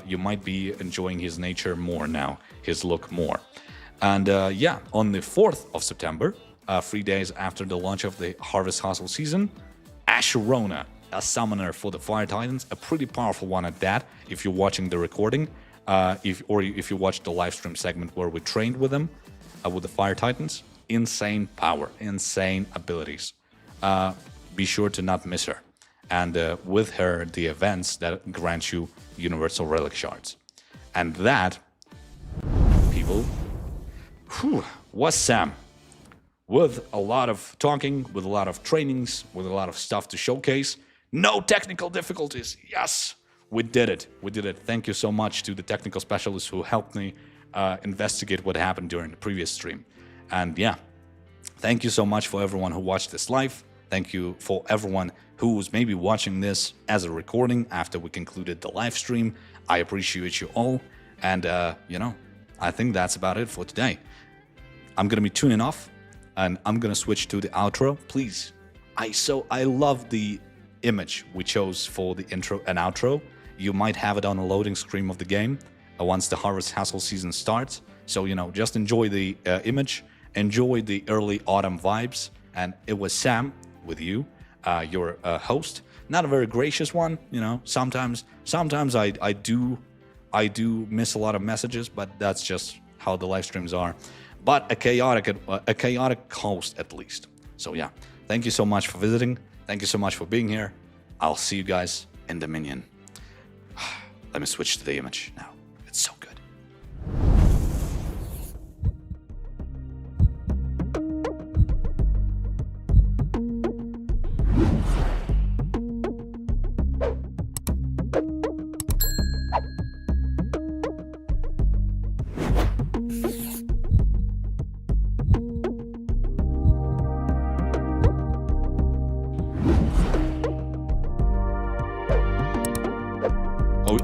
you might be enjoying his nature more now, his look more. And on the 4th of September, 3 days after the launch of the Harvest Hustle season, Asherona, a summoner for the Fire Titans, a pretty powerful one at that, if you're watching the recording, if you watched the live stream segment where we trained with them, with the Fire Titans. Insane power, insane abilities. Be sure to not miss her. And with her, the events that grant you Universal Relic Shards. And that, people, was Sam. With a lot of talking, with a lot of trainings, with a lot of stuff to showcase. No technical difficulties. Yes, we did it. We did it. Thank you so much to the technical specialists who helped me investigate what happened during the previous stream. And yeah, thank you so much for everyone who watched this live. Thank you for everyone who was maybe watching this as a recording after we concluded the live stream. I appreciate you all. And, I think that's about it for today. I'm going to be tuning off and I'm going to switch to the outro. Please. I love the image we chose for the intro and outro. You might have it on a loading screen of the game once the Harvest Hustle season starts. So, just enjoy the image, enjoy the early autumn vibes. And it was Sam with you, your host. Not a very gracious one, Sometimes I do miss a lot of messages, but that's just how the live streams are. But a chaotic host at least. So yeah, thank you so much for visiting. Thank you so much for being here. I'll see you guys in Dominion. Let me switch to the image now. It's so good.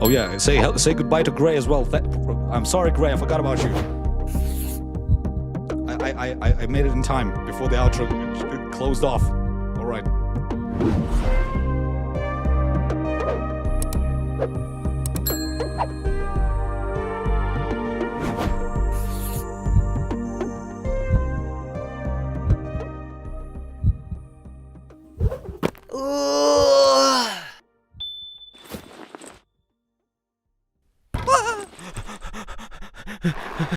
Oh yeah, say goodbye to Gray as well. I'm sorry, Gray, I forgot about you. I made it in time before the outro closed off. All right.